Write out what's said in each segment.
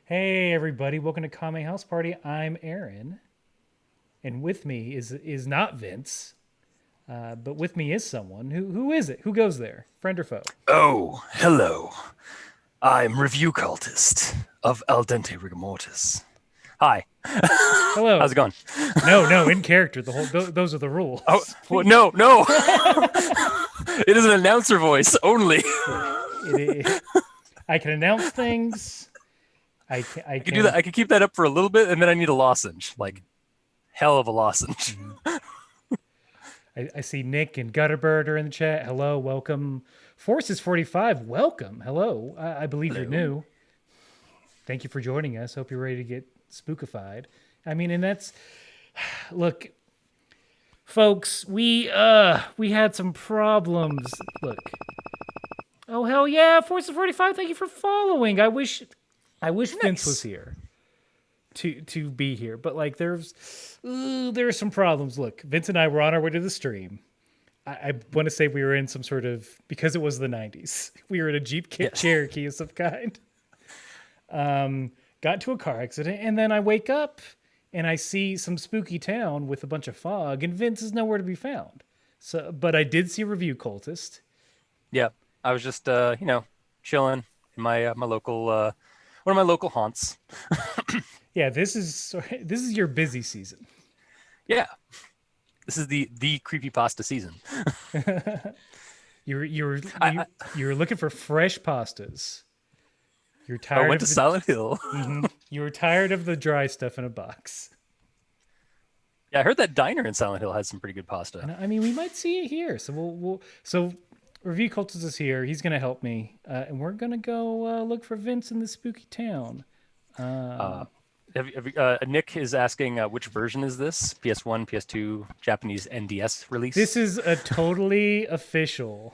Hey everybody, welcome to Kame House Party. I'm Aaron, and with me is not Vince, but with me is someone. Who is it? Who goes there? Friend or foe? Oh, hello. I'm Review Cultist of Al Dente Rigor Mortis. Hi. How's Hello. it going? No, in character. Those are the Oh, rules. well, no, no. It is an announcer voice only. It, I can announce things. I can. I I could do that. can. I could keep that up for a little bit, and then I need a lozenge, like hell of a lozenge. Mhm. I see Nick and Gutterbird are in the chat. Hello, welcome. Force is 45. Welcome. Hello. I believe you're Hello. new. Thank you for joining us. Hope you're ready to get spookified. I mean, and that's look, folks, we had some problems. Look. Oh hell yeah, Force of 45, thank you for following. I wish Vince was Nice. here to be here. But like there are some problems. Look, Vince and I were on our way to the stream. I want to say we were in some sort of because it was the 90s. We were in a Jeep Yes. Cherokee of some kind. Got into a car accident, and then I wake up and I see some spooky town with a bunch of fog, and Vince is nowhere to be found. So, but I did see Review Cultist. Yeah. I was just, chilling in my local, one of my local haunts. Yeah, this is your busy season. Yeah. This is the creepypasta season. You're you're I, you're looking for fresh pastas. You're I tired went of to the Silent Hill. you were tired of the dry stuff in a box. Yeah, I heard that diner in Silent Hill has some pretty good And pasta. I mean, we might see it here. So so Review Cultist is here. He's gonna help me, and we're gonna go look for Vince in the spooky town. Uh, Nick is asking which version is this? PS1, PS2, Japanese NDS This release? is a totally official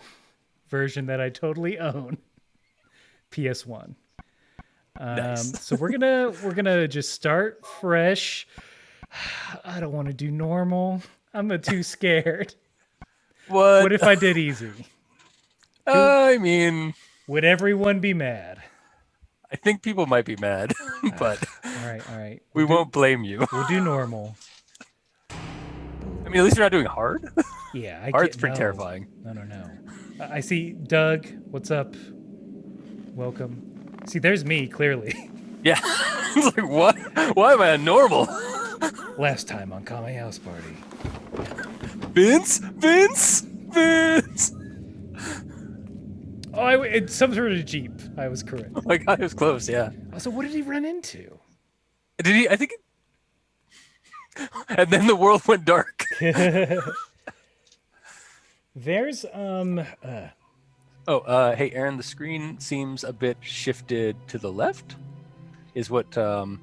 version that I totally own. PS1. Nice. So we're gonna just start fresh. I don't want to do normal. I'm too scared. What? What if I did easy? Who I mean, would everyone be mad? I think people might be mad, but All right. we won't blame you. We'll do normal. I mean, at least you're not doing hard. Yeah, I Hard's can't. pretty No, terrifying. no. I see Doug. What's up? Welcome. See, there's me clearly. Yeah. It's like, what? Why am I a normal? Last time on Kame House Party. Vince? Vince? Vince? Oh, it's some sort of Jeep. I was correct. Oh my god, it was close, yeah. So what did he run into? Did he? I think. And then the world went dark. There's Hey, Aaron, the screen seems a bit shifted to the left, is what all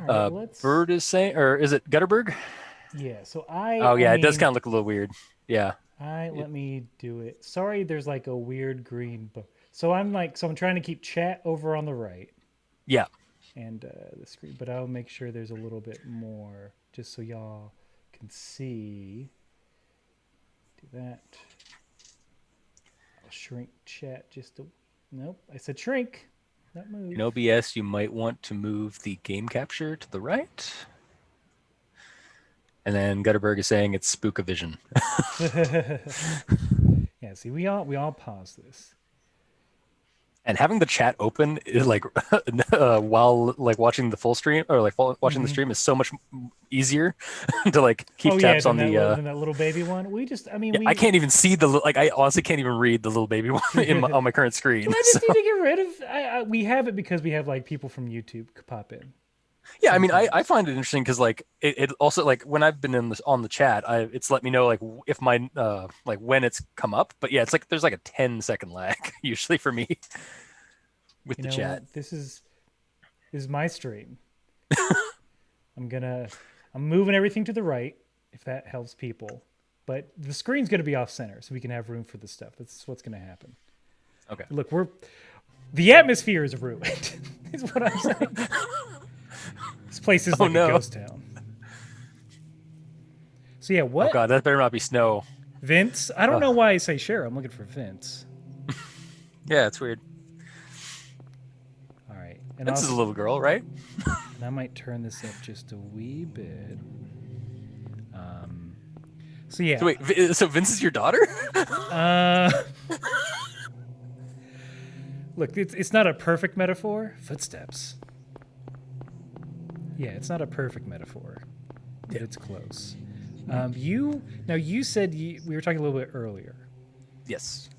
right, let's Bird is saying, or is it Gutterberg? yeah, so Oh, I yeah, it does mean kind of look a little weird. Yeah, I it- let me do it. Sorry, there's like a weird green book. So I'm trying to keep chat over on the right yeah. and the screen, but I'll make sure there's a little bit more just so y'all can see. Do that. I'll shrink chat just a nope. I said shrink, not move. In OBS, you might want to move the game capture to the right. And then Gutterberg is saying it's Spookavision. Yeah, see, we all pause this. And having the chat open is like while like watching the full stream or like watching the Mhm. stream is so much easier to like keep Oh yeah, tabs on the. than that little baby one. I mean, Yeah, I can't even see like I honestly can't even read the little baby one on my current screen. Do I So, just need to get rid of? We have it because we have like people from YouTube pop in. yeah, I mean, I Sometimes. find it interesting because like it also like when I've been in this on the chat, it's let me know like if my like when it's come up. But yeah, it's like there's like a 10-second lag usually for me with You the know chat. what? This is my stream. I'm moving everything to the right if that helps people. But the screen's gonna be off center so we can have room for the stuff. That's what's gonna happen. Okay. Look, the atmosphere is ruined. Is what I'm saying. This place is Oh, like a no. ghost town. So yeah, Oh what god, that better not be snow. Vince? I don't Oh, know why I say share. I'm looking for Vince. yeah, it's weird. All right. And This is a also, little girl, right? and I might turn this up just a wee bit. So yeah. So wait, so Vince is your daughter? Uh, look, it's not a perfect metaphor. Footsteps. Yeah, it's not a perfect metaphor, but it's close. You said we were talking a little bit earlier. Yes.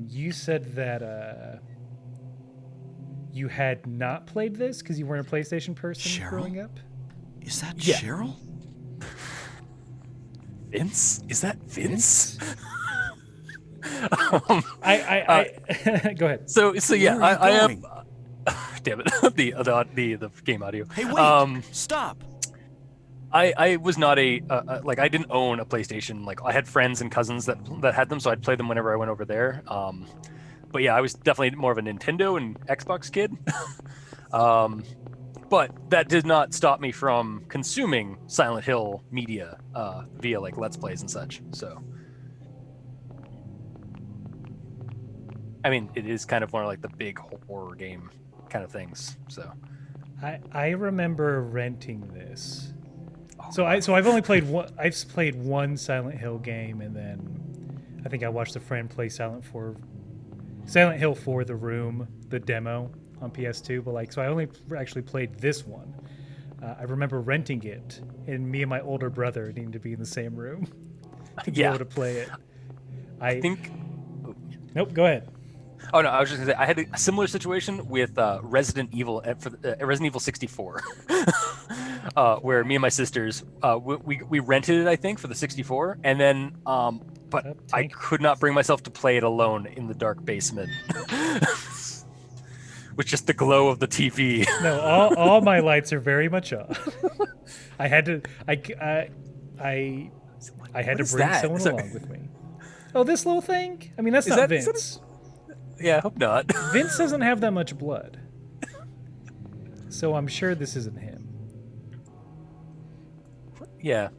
You said that you had not played this because you weren't a PlayStation person Cheryl? growing up. Is that Yeah. Cheryl? Vince? Is that Vince? I go ahead. So yeah, Where are you I am. going? Damn it, the game audio. Hey, wait! Stop! I was not like I didn't own a PlayStation. Like I had friends and cousins that had them, so I'd play them whenever I went over there. But yeah, I was definitely more of a Nintendo and Xbox kid. But that did not stop me from consuming Silent Hill media via like Let's Plays and such. So, I mean, it is kind of one of like the big horror game kind of things. So, I remember renting this. So I've only played one. I've played one Silent Hill game, and then I think I watched a friend play Silent Hill 4: The Room, the demo on PS2. But like, so I only actually played this one. I remember renting it, and me and my older brother needing to be in the same room to be able to play it. I think. Nope. Go ahead. Oh no, I was just gonna say I had a similar situation with Resident Evil for Resident Evil 64, where me and my sisters we rented it I think for the 64, and then but I could not bring myself to play it alone in the dark basement with just the glow of the TV. No, all my lights are very much off. I had to bring someone along with me. Oh, this little thing? I mean, that's not Vince. Yeah, I hope not. Vince doesn't have that much blood. So I'm sure this isn't him. Yeah.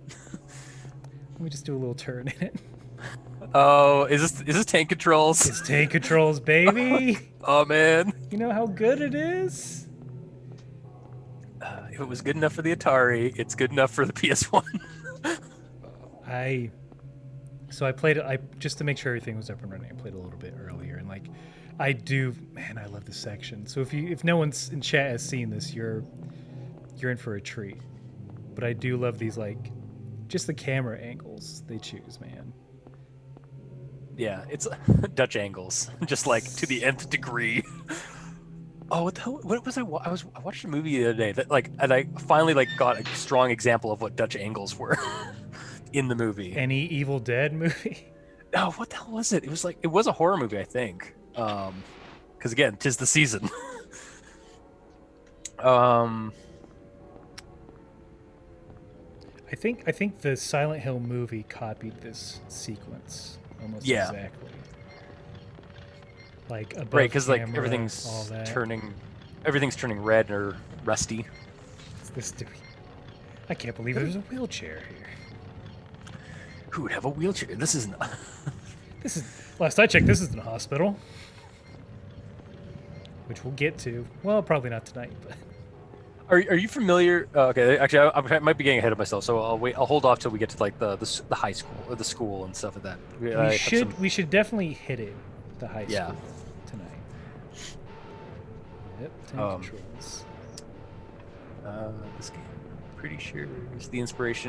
Let me just do a little turn in it. Oh, is this tank controls? It's tank controls, baby. Oh man. You know how good it is? If it was good enough for the Atari, it's good enough for the PS1. So I played it. Just to make sure everything was up and running, I played a little bit earlier, and like, I love this section. So if no one's in chat has seen this, you're in for a treat. But I do love these, like, just the camera angles they choose, man. Yeah, it's Dutch angles, just like to the nth degree. Oh, what the hell? What was I watched a movie the other day that like, and I finally like got a strong example of what Dutch angles were in the movie. Any Evil Dead movie? Oh, what the hell was it? It was a horror movie, I think. Because again, 'tis the season. I think the Silent Hill movie copied this sequence almost exactly. Like above right, because like camera, everything's turning red or rusty. It's this dude. I can't believe there's a wheelchair here. Who would have a wheelchair? This isn't. This is last I checked. This isn't a hospital, which we'll get to. Well, probably not tonight, but. Are you familiar? Okay, actually, I might be getting ahead of myself, so I'll wait. I'll hold off till we get to like the high school or the school and stuff like that. We should definitely hit it. The high school tonight. Yep. Tank controls. This game, pretty sure,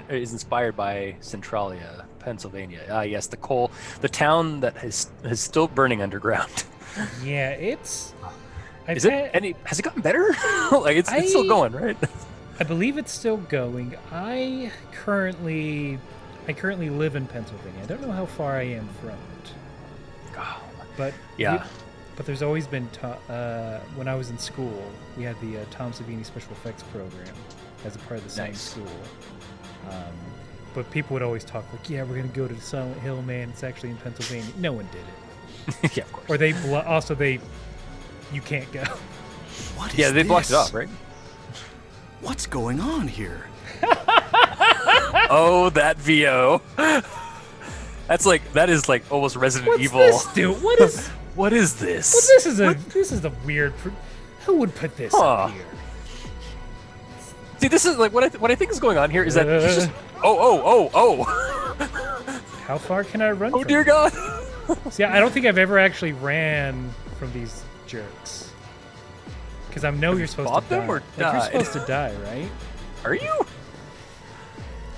is inspired by Centralia, Pennsylvania. Yes, the town that is still burning underground. Yeah, it's. Has it gotten better? Like it's still going, right? I believe it's still going. I currently live in Pennsylvania. I don't know how far I am from it. Oh, but yeah. But there's always been when I was in school, we had the Tom Savini special effects program as a part of the same school. But people would always talk like, "Yeah, we're gonna go to Silent Hill, man. It's actually in Pennsylvania." No one did it. Yeah, of course. Or you can't go. What is they blocked it this? off, right? What's going on here? Oh, that VO. That is like almost Resident Evil. What's this, dude? What is What is this? Well, this is a weird. Who would put this Huh. up here? See, this is like what I think is going on here is that he's just oh. How far can I run? Oh from dear them? God. See, I don't think I've ever actually ran from these jerks. Because I know you're supposed fought to them die. or Like, you're died? supposed to die, right? Are you?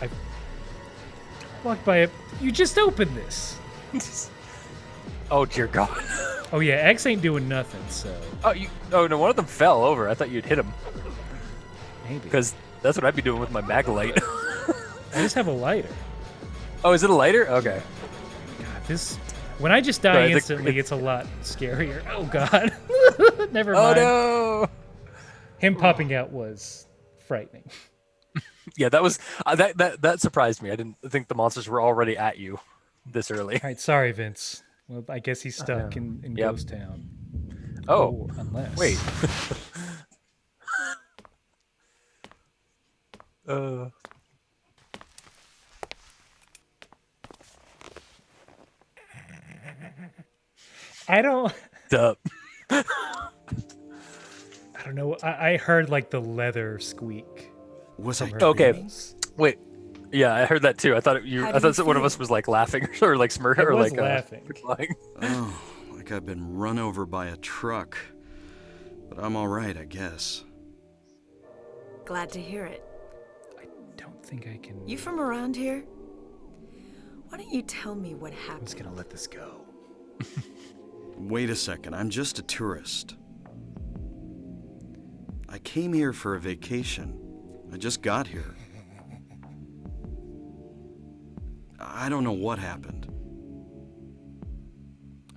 I walked by it. You just opened this. Oh dear God. Oh yeah, X ain't doing nothing, so Oh no, one of them fell over. I thought you'd hit him maybe. because that's what I'd be doing with my mag light. I just have a lighter. Oh, is it a lighter? Okay. God, this. When I just die Sorry, instantly, it's a lot scarier. Oh God. Never Oh mind. no. Him popping out was frightening. Yeah, that was that surprised me. I didn't think the monsters were already at you this early. All right, sorry, Vince. Well, I guess he's stuck in Yep. Ghost Town. Oh, Unless. wait. I don't. Duh. I don't know. I heard like the leather squeak. Was I Okay. dreaming? Wait. Yeah, I heard that too. I thought How I do you thought one of feel? us was like laughing or like smirking I or was like laughing. like Oh, like I've been run over by a truck. But I'm all right, I guess. Glad to hear it. I don't think I can. You from around here? Why don't you tell me what I'm happened? just gonna let this go. Wait a second, I'm just a tourist. I came here for a vacation. I just got here. I don't know what happened.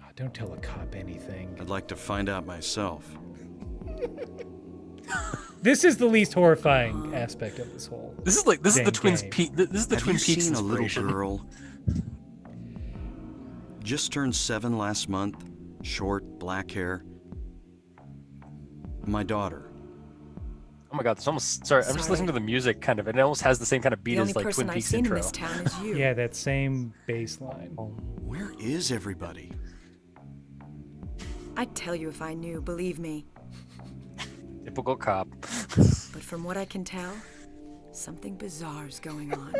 Oh, don't tell a cop anything. I'd like to find out myself. This is the least horrifying aspect of this whole. this is the Dang Twins game. This is the Have Twin you Peaks seen a little inspiration. girl? Just turned 7 last month. Short, black hair. My daughter. Oh my God, it's almost sorry. I'm just Sorry. listening to the music kind of, and it almost has the same kind of beat The only as like person Twin I've Peaks seen in intro. this town is you. Yeah, that same bass line. Where is everybody? I'd tell you if I knew, believe me. Typical cop. But from what I can tell, something bizarre's going on.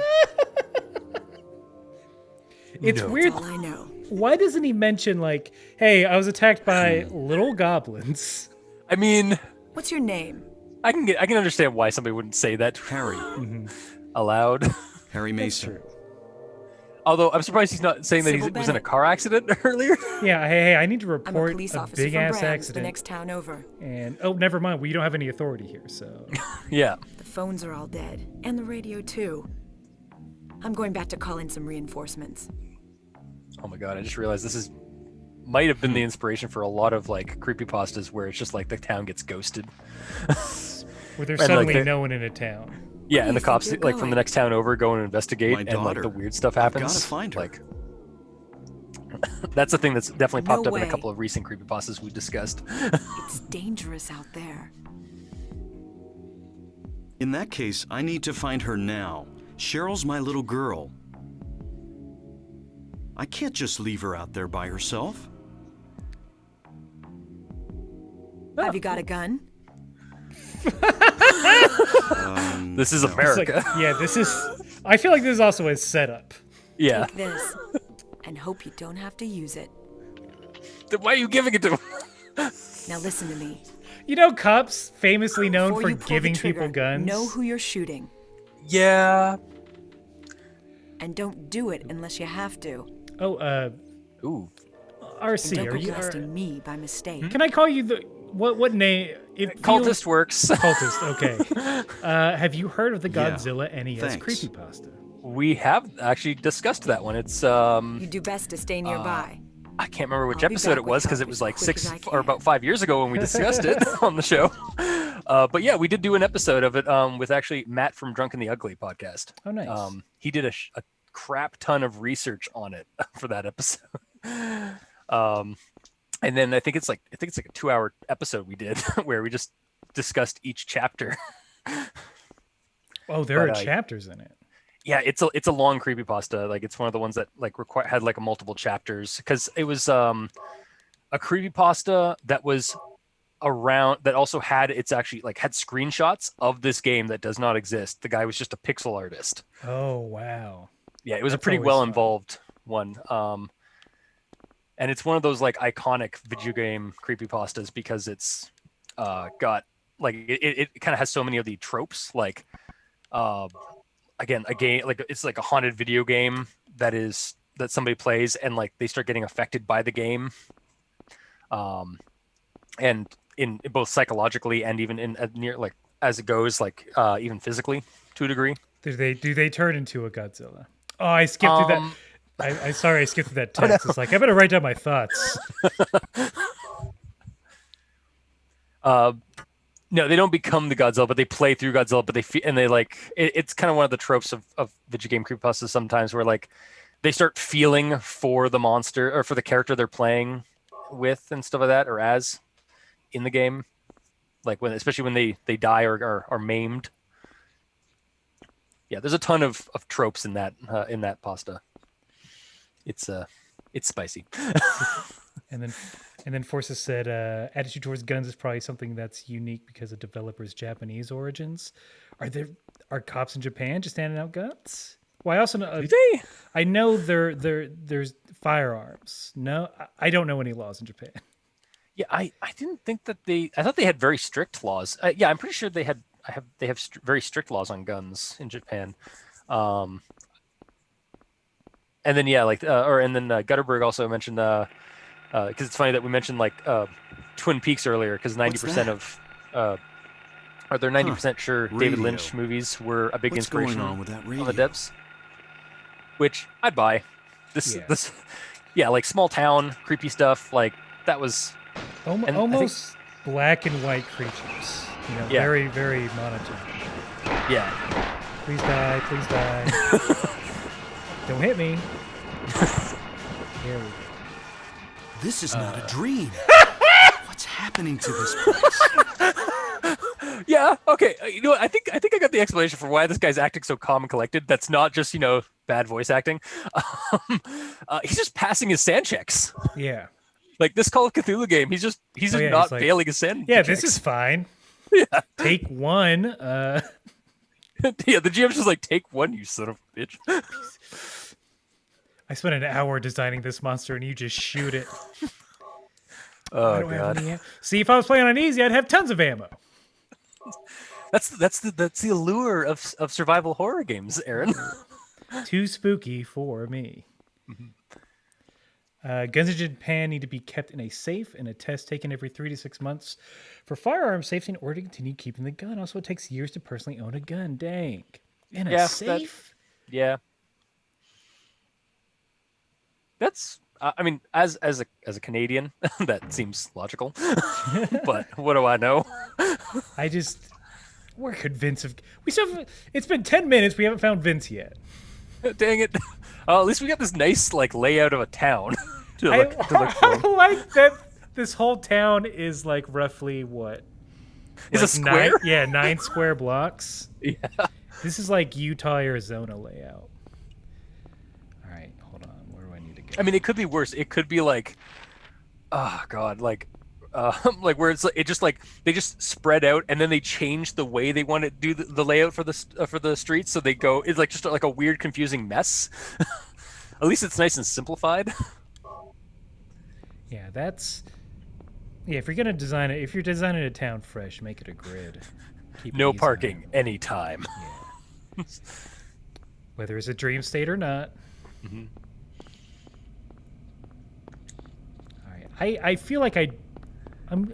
It's No. weird. That's all I know. Why doesn't he mention like, "Hey, I was attacked by little goblins"? I mean, What's your name? I can understand why somebody wouldn't say that Harry. aloud. Harry That's Mason. true. Although I'm surprised he's not saying that he Sybil was in a Bennett. car accident earlier. Yeah. Hey, I need to I'm a report police a officer big from ass Rams, the accident. next town over. And oh, never mind. We don't have any authority here, so. Yeah. The phones are all dead, and the radio too. I'm going back to call in some reinforcements. Oh my God, I just realized this might have been the inspiration for a lot of like creepypastas where it's just like the town gets ghosted. Where there's And, like, suddenly the- no one in a town. Yeah, do and the you cops think you're like from the going? next town over go and investigate, My and like the daughter. weird stuff I've happens. gotta find her. Like that's the thing that's definitely No popped up in a way. couple of recent creepypastas we discussed. It's dangerous out there. In that case, I need to find her now. Cheryl's my little girl. I can't just leave her out there by herself. Have you got a gun? This is no. It's like, America. yeah, this is. I feel like this is also a setup. Yeah. Take this, and hope you don't have to use it. Then why are you giving it to him? Now listen to me. You know, cops famously known Before for you pull giving the trigger, people guns. know who you're shooting, Yeah. and don't do it unless you have to. Oh, Ooh. And RC, don't are go you? blasting me by mistake. Can I call you the what name? It feels- Cultist works. Cultist. Okay. Have you heard of the Yeah, Godzilla NES thanks. creepypasta? We have actually discussed that one. It's You do best to stay nearby. I can't remember which I'll be episode back it was with because it help was as like quick 6 as I or about can. 5 years ago when we discussed it on the show. But yeah, we did do an episode of it with actually Matt from Drunk and the Ugly podcast. Oh, nice. He did a crap ton of research on it for that episode. And then I think it's like a 2-hour episode we did where we just discussed each chapter. Oh, there are but, chapters in it. Yeah, it's a long creepypasta. Like it's one of the ones that like had like a multiple chapters because it was a creepypasta that was around that also had it's actually like had screenshots of this game that does not exist. The guy was just a pixel artist. Oh wow. Yeah, it was That's a pretty always well fun. involved one. And it's one of those like iconic video game creepypastas because it's got like it kind of has so many of the tropes like again a game like it's like a haunted video game that somebody plays and like they start getting affected by the game and in both psychologically and even in near like as it goes like even physically to a degree. Do they turn into a Godzilla? Oh, I skipped through that. I sorry, I skipped through that text. It's like I better write down my thoughts. No, they don't become the Godzilla, but they play through Godzilla. But they like it's kind of one of the tropes of video game creepypastas sometimes, where like they start feeling for the monster or for the character they're playing with and stuff like that, or as in the game, like especially when they die or are maimed. Yeah, there's a ton of tropes in that pasta. It's spicy. And then Forces said attitude towards guns is probably something that's unique because of developers' Japanese origins. Are cops in Japan just handing out guns? Well, I also know Do they? I know there's firearms. No, I don't know any laws in Japan. Yeah, I didn't think that I thought they had very strict laws. Yeah, I'm pretty sure they have very strict laws on guns in Japan. And then yeah, like Gutterberg also mentioned because it's funny that we mentioned like Twin Peaks earlier because 90% of are there 90% sure David Radio. Lynch movies were a big What's inspiration going on with that on radio? the devs, which I'd buy. Yeah. This yeah, like small town creepy stuff like that was and I think- Almost black and white creatures. You know, Yeah. very very monotone. yeah. Please die, please die. Don't hit me. There we go. This is not a dream. What's happening to this place? Yeah. Okay. You know what? I think I got the explanation for why this guy's acting so calm and collected. That's not just bad voice acting. He's just passing his sand checks. Yeah. Like this Call of Cthulhu game, he's just yeah, not he's like, failing his sand. Yeah, checks. this is fine. Yeah. Take one. Yeah. The GM's just like, take one, you son of a bitch. I spent an hour designing this monster and you just shoot it. Oh I don't have god. any See, if I was playing on easy, I'd have tons of ammo. That's the allure of survival horror games, Aaron. Too spooky for me. Guns in Japan need to be kept in a safe and a test taken every 3 to 6 months for firearm safety in order to continue keeping the gun. Also, it takes years to personally own a gun. Dang. In a Yeah, safe? Yeah. That's I mean, as a Canadian, that seems logical. But what do I know? Where could Vince have... It's been 10 minutes. We haven't found Vince yet. Dang it. At least we got this nice like layout of a town to look for. I like that this whole town is like roughly what? Is a square? 9 square blocks. Yeah. This is like Utah, Arizona layout. All right, hold on. Where do I need to go? I mean, it could be worse. It could be like, oh god, like where it just like they just spread out and then they change the way they want to do the layout for the streets. So it's like just like a weird, confusing mess. At least it's nice and simplified. Yeah, if you're gonna design it, if you're designing a town fresh, make it a grid. Keep it No easy on parking it. anytime. Whether it's a dream state or not. Mm-hmm. All right, I feel like I Oh,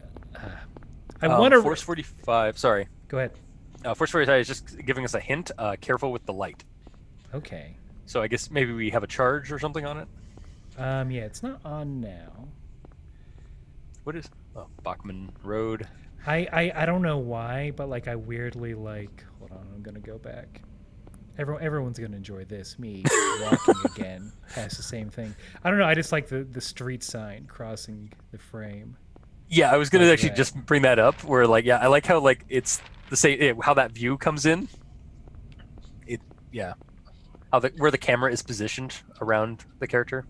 want to. Force 45. Sorry. Go ahead. Force 45 is just giving us a hint. Careful with the light. Okay. So I guess maybe we have a charge or something on it. Yeah, it's not on now. What is? Oh, Bachman Road. I don't know why, but like I weirdly like. Hold on, I'm gonna go back. Everyone's gonna enjoy this. Me walking again past the same thing. I don't know. I just like the street sign crossing the frame. Yeah, I was gonna Like actually that. just bring that up. Where like, yeah, I like how like it's the same how that view comes in. How where the camera is positioned around the character.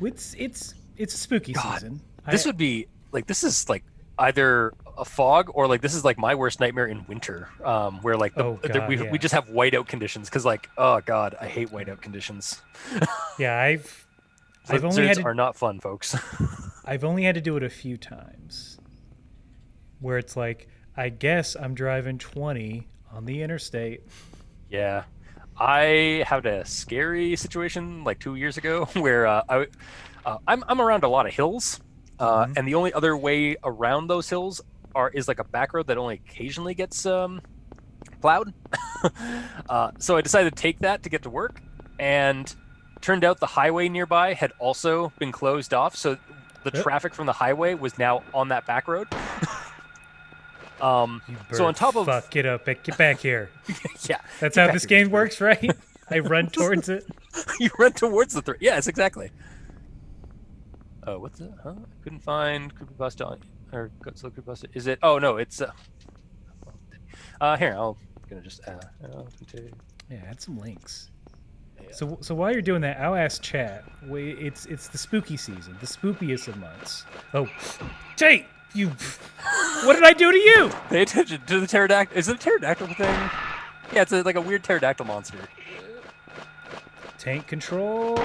It's a spooky God, season. This would be like this is like either a fog or like this is like my worst nightmare in winter, where like yeah. we just have whiteout conditions because like oh god, I hate whiteout conditions. Yeah, I've only Blizzards had to, are not fun, folks. I've only had to do it a few times, where it's like I guess I'm driving 20 on the interstate. Yeah, I had a scary situation like 2 years ago where I'm around a lot of hills, and the only other way around those hills is like a back road that only occasionally gets plowed. So I decided to take that to get to work, and turned out the highway nearby had also been closed off, so the traffic from the highway was now on that back road. So on top of fuck, get up, get back here. yeah, That's get how back this here, game works, right? I run towards it. You run towards the threat. Yes, exactly. Oh, what's it? Huh? I couldn't find creepypasta or Godzilla creepypasta. Is it? Oh no, it's here. I'm gonna just Yeah, add some links. Yeah. So while you're doing that, I'll ask chat. It's the spooky season, the spookiest of months. Oh, Jay, you! What did I do to you? Pay attention to the pterodactyl. Is it a pterodactyl thing? Yeah, it's like a weird pterodactyl monster. Tank controls.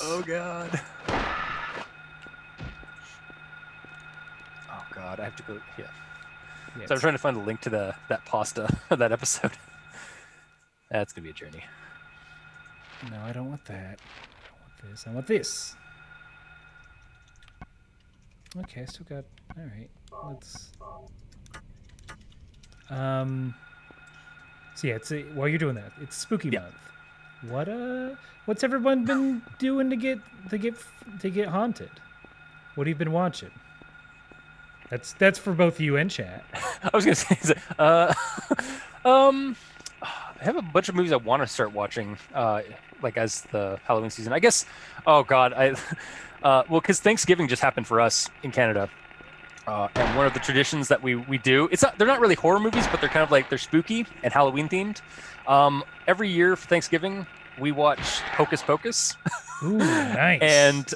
Oh god. Oh god, I have to go. Yeah. So I'm trying to find the link to that pasta that episode. That's gonna be a journey. No, I don't want that. I don't want this. I want this. Okay, I still got. All right, let's. So yeah, while you're doing that, it's spooky month. What's everyone been doing to get haunted? What have you been watching? That's for both you and chat. I was gonna say, I have a bunch of movies I want to start watching, like as the Halloween season. I guess. Oh God, well, because Thanksgiving just happened for us in Canada, and one of the traditions that we do. They're not really horror movies, but they're kind of like they're spooky and Halloween themed. Every year for Thanksgiving, we watch Hocus Pocus. Ooh, nice. And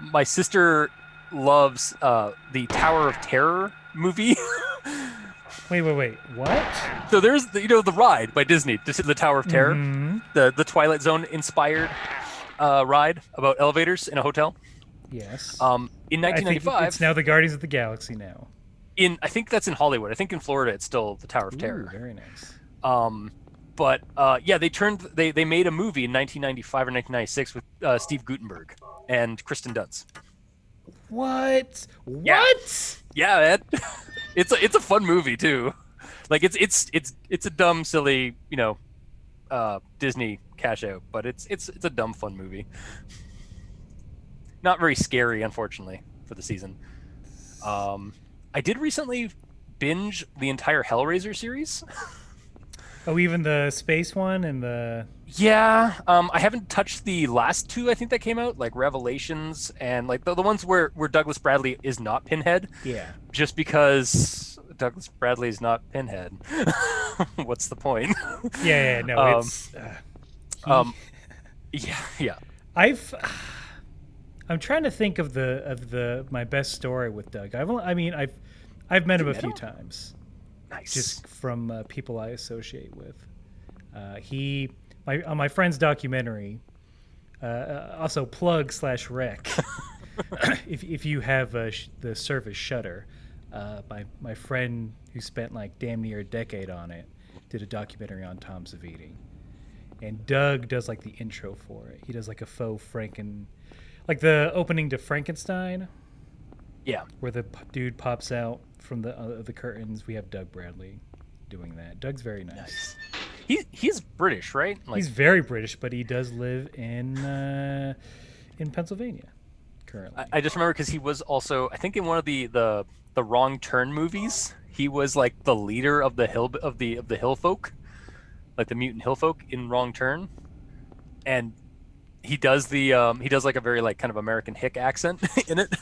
my sister loves the Tower of Terror movie. Wait. What? So there's the ride by Disney, the Tower of Terror, the Twilight Zone inspired ride about elevators in a hotel. Yes. In 1995, it's now the Guardians of the Galaxy now. I think that's in Hollywood. I think in Florida it's still the Tower of Terror. Very nice. But yeah, they made a movie in 1995 or 1996 with Steve Guttenberg and Kristen Dunst. What? Yeah. What? Yeah, man. It's a fun movie too. Like it's a dumb, silly, Disney cash out, but it's a dumb, fun movie. Not very scary, unfortunately, for the season. I did recently binge the entire Hellraiser series. Oh, even the space one and the... Yeah, I haven't touched the last two, I think, that came out, like Revelations and like the ones where Douglas Bradley is not Pinhead. Yeah. Just because Douglas Bradley is not Pinhead. What's the point? Yeah, no, it's... Yeah. I'm trying to think of my best story with Doug. I've met him a few times. Nice. Just from people I associate with. On my friend's documentary, also plug/rec. if you have the service Shudder, my friend who spent like damn near a decade on it did a documentary on Tom Savini, and Doug does like the intro for it. He does like a faux like the opening to Frankenstein. Yeah, where the dude pops out from the curtains. We have Doug Bradley doing that. Doug's very nice. He's British, right? Like, he's very British, but he does live in Pennsylvania currently. I just remember because he was also, I think, in one of the Wrong Turn movies. He was like the leader of the hill folk, like the mutant hill folk in Wrong Turn, and he does like a very like kind of American hick accent in it.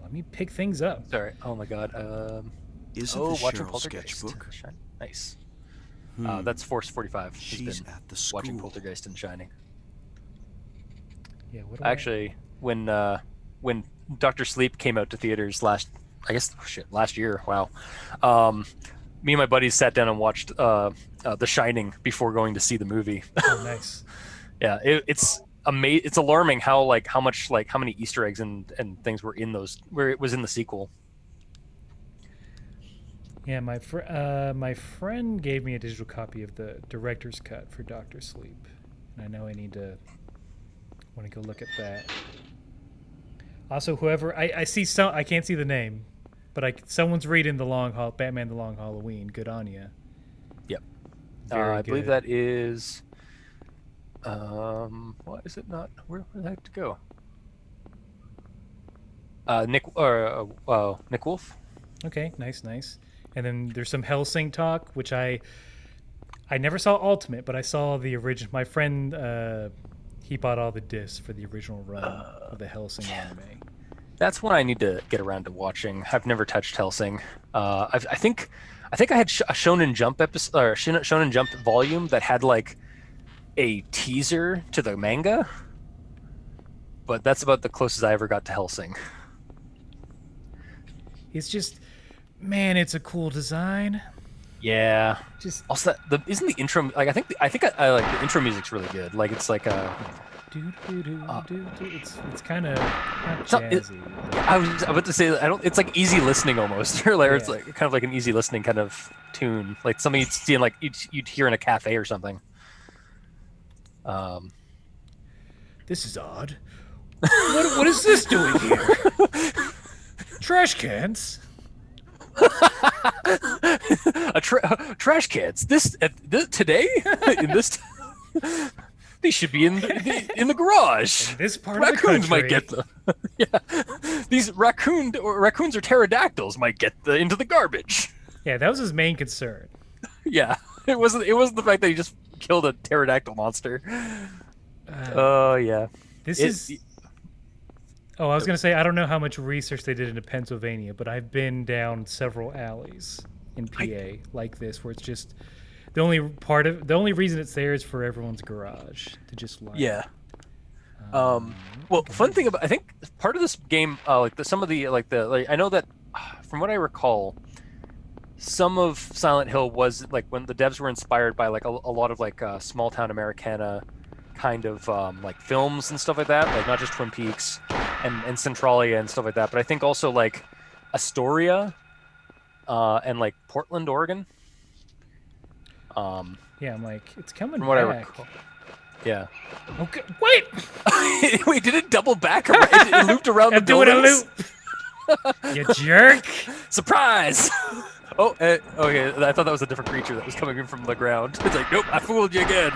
Let me pick things up. Sorry. Oh my God. Is it the watching Cheryl Poltergeist. sketchbook? Nice. That's Force 45. She's at the school. Watching Poltergeist and Shining. Yeah. Actually, when Dr. Sleep came out to theaters last year. Wow. Me and my buddies sat down and watched The Shining before going to see the movie. Oh, nice. Yeah, it's amazing. It's alarming how many Easter eggs and things were in those, where it was in the sequel. Yeah, my friend gave me a digital copy of the director's cut for Doctor Sleep, and I know I want to go look at that. Also, whoever I see, I can't see the name, but someone's reading Batman: The Long Halloween. Good on you. Yep. Very I believe good. that is. Why is it not? Where the heck to go? Nick Wolf. Okay, nice. And then there's some Hellsing talk, which I never saw Ultimate, but I saw the original. My friend, he bought all the discs for the original run of the Hellsing anime. That's one I need to get around to watching. I've never touched Hellsing. I think I had a Shonen Jump episode, or Shonen Jump volume that had like a teaser to the manga, but that's about the closest I ever got to Hellsing. It's just, man, it's a cool design. Yeah. Just Also, isn't the intro like I think I like the intro music's really good. Like it's like a. It's kind of not It's jazzy. I was about to say it's like easy listening almost, or like it's Yeah. like kind of like an easy listening kind of tune, like something you'd see in like you'd hear in a cafe or something. This is odd. What is this doing here? Trash cans. Trash cans. Today in this. These should be in the garage. In this part Raccoons of the country. might get the. Yeah, these raccoons or pterodactyls might get into the garbage. Yeah, that was his main concern. Yeah, it wasn't the fact that he just killed a pterodactyl monster. Oh yeah. Oh, I was gonna say I don't know how much research they did into Pennsylvania, but I've been down several alleys in PA like this, where it's just the only reason it's there is for everyone's garage to just line. Yeah. Well, fun thing about I think part of this game, I know that from what I recall, some of Silent Hill was like when the devs were inspired by like a lot of like small town Americana kind of like films and stuff like that, like not just Twin Peaks and Centralia and stuff like that, but I think also like Astoria and like Portland, Oregon. Yeah, I'm like, it's coming From what I back. recall. Yeah. Okay, wait! Wait, did it double back? It looped around the I'm doing a buildings? loop. You jerk! Surprise! Okay. I thought that was a different creature that was coming in from the ground. It's like, nope, I fooled you again.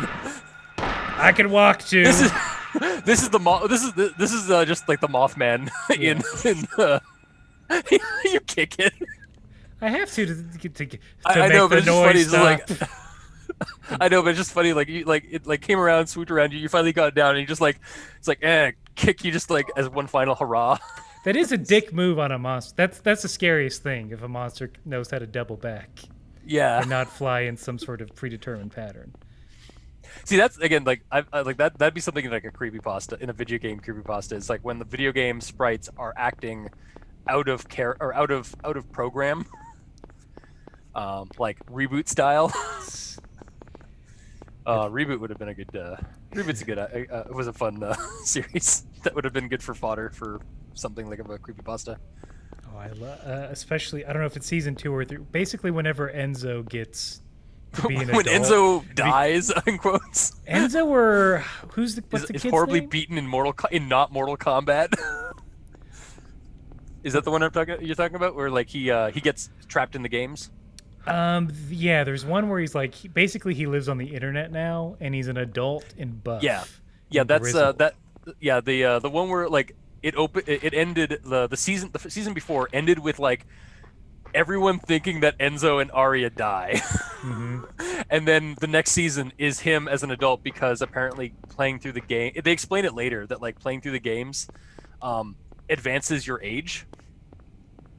I can walk too. This is just like the Mothman in you kick it. I have to I make know, but the it's just funny. noise It's just like stop. I know, but it's just funny. Like it like came around, swooped around you. You finally got down, and you just like it's like kick you just like as one final hurrah. That is a dick move on a monster. That's the scariest thing if a monster knows how to double back Yeah. and not fly in some sort of predetermined pattern. See, that's again like I like that. That'd be something in like a creepypasta, in a video game creepypasta. It's like when the video game sprites are acting out of program, like reboot style. Reboot would have been a good. Reboot's a good. It was a fun series that would have been good for fodder for something like a creepypasta. Oh, I love, especially I don't know if it's season 2 or 3. Basically, whenever Enzo gets to be an When adult, Enzo dies, in quotes, Enzo or what's the is kid's horribly name? beaten in not Mortal Kombat. Is that the one you're talking about, where like he gets trapped in the games? Yeah, there's one where he's like basically he lives on the internet now and he's an adult in buff. Yeah, and that's grizzled. the one where like it ended the season before ended with like everyone thinking that Enzo and Arya die. Mhm. And then the next season is him as an adult because apparently playing through the game, they explain it later that like playing through the games advances your age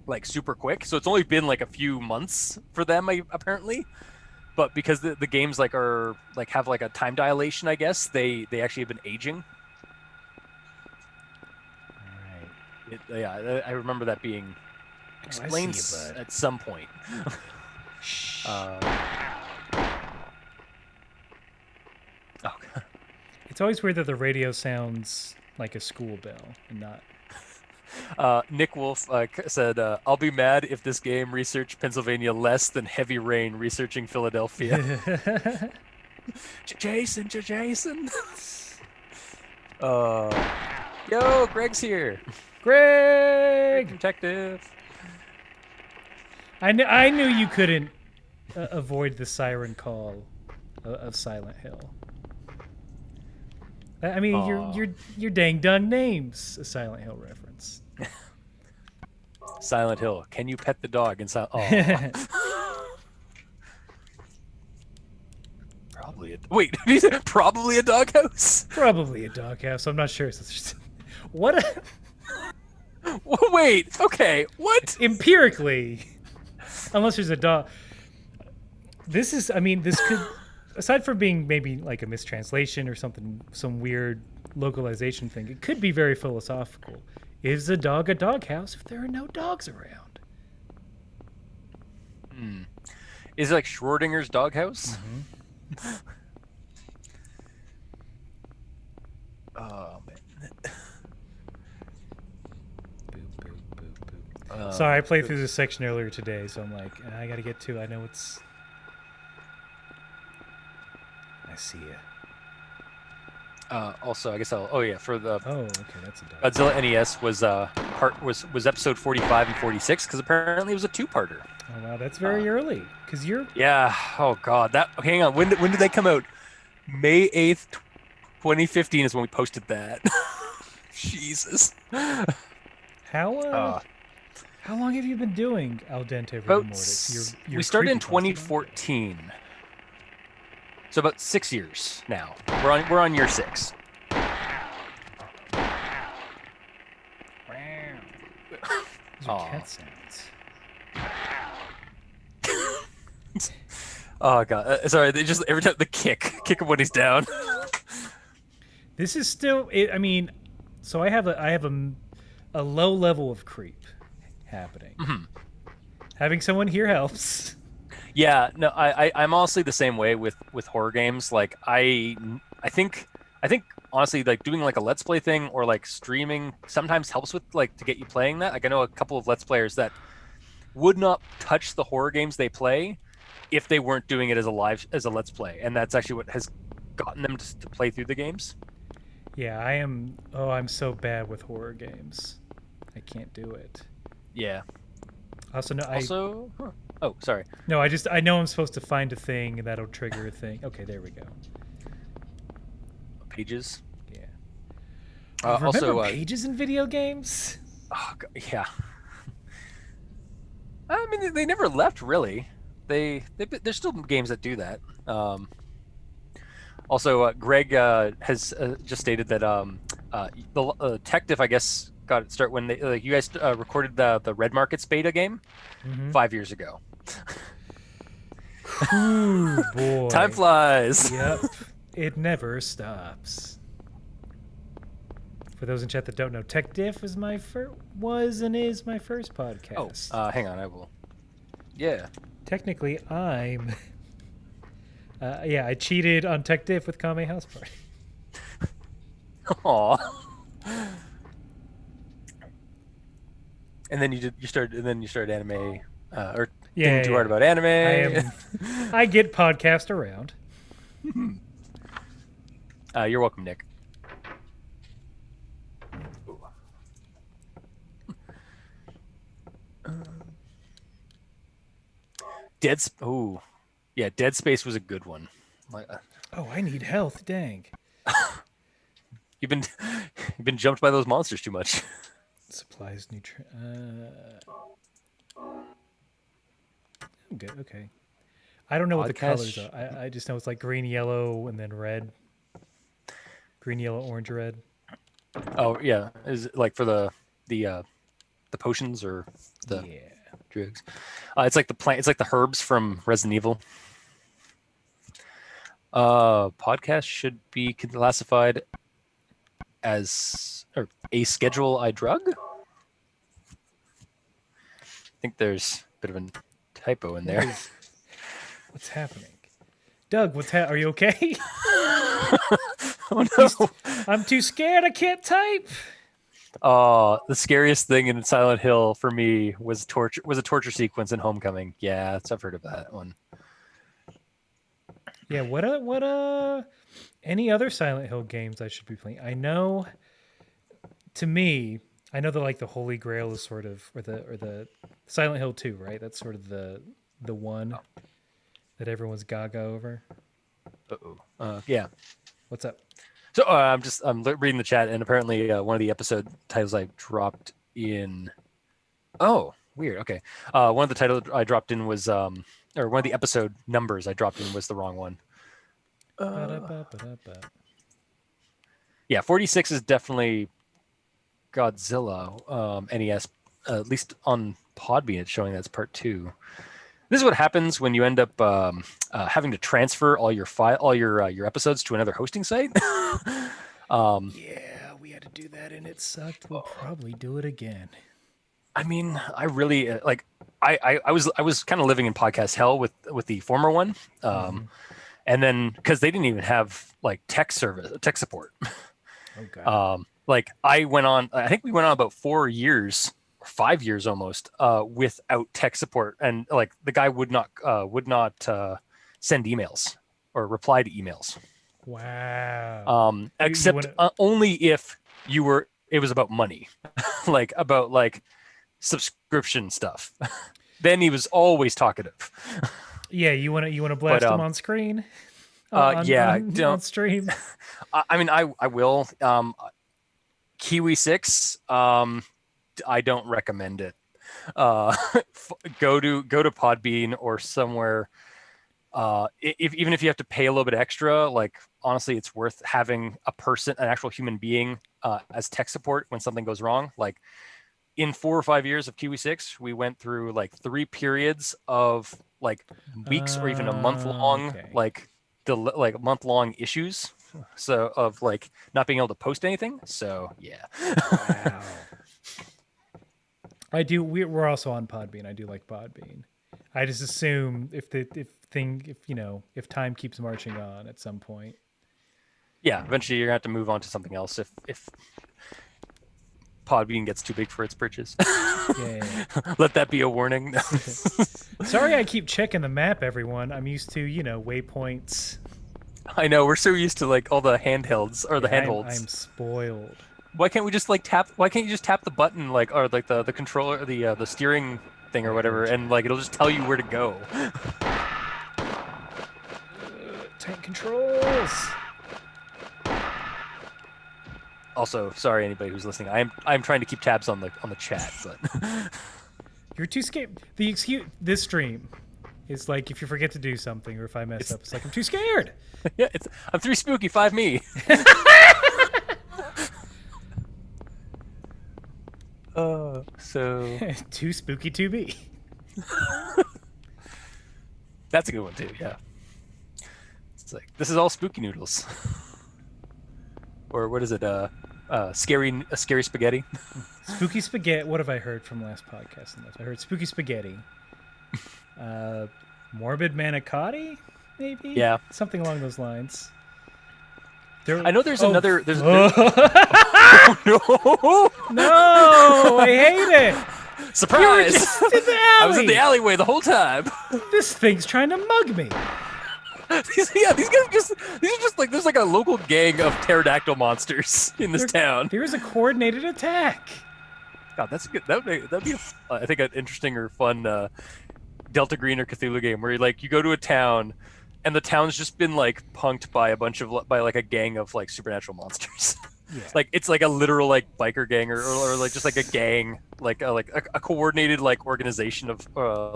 like super quick. So it's only been like a few months for them apparently, but because the games like are like have like a time dilation, I guess they actually have been aging. All right. Yeah, I remember that being explained you, bud. at some point. Shh. Oh, It's always weird that the radio sounds like a school bell and not. Nick Wolf said, "I'll be mad if this game researched Pennsylvania less than Heavy Rain researching Philadelphia." Jason. Yo, Greg's here. Greg! Detective. I knew you couldn't avoid the siren call of Silent Hill. I mean, your dang dung name's a Silent Hill reference. Silent Hill. Can you pet the dog inside? Oh. Probably wait. Probably a doghouse. Probably a doghouse. I'm not sure. What? Wait. Okay. What? Empirically, unless there's a dog. This is. I mean, this could. Aside from being maybe like a mistranslation or something, some weird localization thing, it could be very philosophical. Is a dog a doghouse if there are no dogs around? Is it like Schrodinger's doghouse? Mm-hmm. Oh man. Sorry, I played through this section earlier today, so I'm like, I gotta get to it. I know it's. I see you. Also, I guess I'll. Oh yeah, for the Oh, okay, that's a dog. Godzilla NES was was episode 45 and 46 because apparently it was a two-parter. Oh wow, that's very early. Cause you're. Yeah. Oh god. That. Hang on. When did they come out? May 8th, 2015 is when we posted that. Jesus. How long have you been doing Al Dente Rigor About Mortis? we started in creepypasta? 2014. So about 6 years now. We're on year 6. Those are cat sounds. Oh god. Sorry. They just every time the kick him when he's down. This is still. I mean, so I have a low level of creep happening. Mm-hmm. Having someone here helps. Yeah, no, I'm honestly the same way with horror games. Like I think honestly like doing like a let's play thing or like streaming sometimes helps with like to get you playing that. Like I know a couple of let's players that would not touch the horror games they play if they weren't doing it as a let's play, and that's actually what has gotten them to play through the games. Yeah, I am. Oh, I'm so bad with horror games. I can't do it. Yeah. Also, no. Oh, sorry. No, I know I'm supposed to find a thing and that'll trigger a thing. Okay, there we go. Pages. Yeah. Also, Remember pages in video games? Oh, God, yeah. I mean, they never left really. There's still games that do that. Also, Greg has just stated that the Tech Diff, I guess, got its start when you guys recorded the Red Markets beta game 5 years ago. Ooh, boy. Time flies. Yep. It never stops. For those in chat that don't know, Tech Diff was and is my first podcast. Oh, hang on, I will. Yeah. Technically, I'm. I cheated on Tech Diff with Kame House Party. Aw. And then you started anime, or thinking too hard about anime. I get podcast around. You're welcome, Nick. Dead Space was a good one. Oh, I need health. Dang. You've been jumped by those monsters too much. Supplies good. Okay. I don't know what the colors are. I just know it's like green, yellow, and then red. Green, yellow, orange, red. Oh yeah, is it like for the potions or the drugs? It's like the plant. It's like the herbs from Resident Evil. Podcast should be classified as a Schedule I drug. think there's a bit of a typo in there. What's happening? Doug, are you okay? Oh no! I'm too scared. I can't type. The scariest thing in Silent Hill for me was a torture sequence in Homecoming. Yeah, I've heard of that one. Yeah, any other Silent Hill games I should be playing? I know, to me, I know that like the Holy Grail is sort of, or the Silent Hill 2, right? That's sort of the one that everyone's gaga over. Yeah. What's up? So I'm reading the chat, and apparently one of the episode titles I dropped in. Oh, weird. Okay. One of the titles I dropped in was or one of the episode numbers I dropped in was the wrong one. Yeah, 46 is definitely Godzilla NES. At least on Podbean, it's showing that's part 2. This is what happens when you end up having to transfer all your episodes to another hosting site. Yeah, we had to do that, and it sucked. We'll probably do it again. I mean, I really I was kind of living in podcast hell with the former one, and then because they didn't even have like tech support. Okay. Like I think we went on about 4 years. 5 years almost without tech support, and like the guy would not send emails or reply to emails. Wow. Except only if it was about money, like about like subscription stuff. Then he was always talkative. Yeah, you want to blast him on screen? On stream. I mean, I will. Kiwi 6. I don't recommend it. Go to Podbean or somewhere. Even if you have to pay a little bit extra, like honestly, it's worth having an actual human being, as tech support when something goes wrong. Like in 4 or 5 years of Kiwi 6, we went through like 3 periods of like weeks or even a month long, like month-long issues. So of like not being able to post anything. So yeah. Wow. I do. We're also on Podbean. I do like Podbean. I just assume if time keeps marching on at some point. Yeah, eventually you're gonna have to move on to something else if Podbean gets too big for its britches. Yeah. Let that be a warning. Sorry, I keep checking the map, everyone. I'm used to waypoints. I know, we're so used to like all the handhelds or the handholds. I'm spoiled. Why can't we just like tap? Why can't you just tap the button or like the controller, the steering thing or whatever, and like it'll just tell you where to go? Tank controls. Also, sorry anybody who's listening. I'm trying to keep tabs on the chat, but you're too scared. This stream is like if you forget to do something or if I mess up, it's like I'm too scared. Yeah, I'm 3 spooky, 5 me. So too spooky to be. That's a good one too. Yeah, it's like this is all spooky noodles, or what is it? Scary spaghetti. Spooky spaghetti. What have I heard from last podcast? I heard spooky spaghetti. Morbid manicotti, maybe. Yeah, something along those lines. I know there's another. There's oh, no! No, I hate it. Surprise! I was in the alleyway the whole time. This thing's trying to mug me. These guys these are just like there's like a local gang of pterodactyl monsters in this town. There's a coordinated attack. God, that's good. That'd be I think an interesting or fun Delta Green or Cthulhu game where you go to a town. And the town's just been like punked by a gang of like supernatural monsters. Yeah. Like it's like a literal like biker gang or like just like a gang, like a coordinated like organization of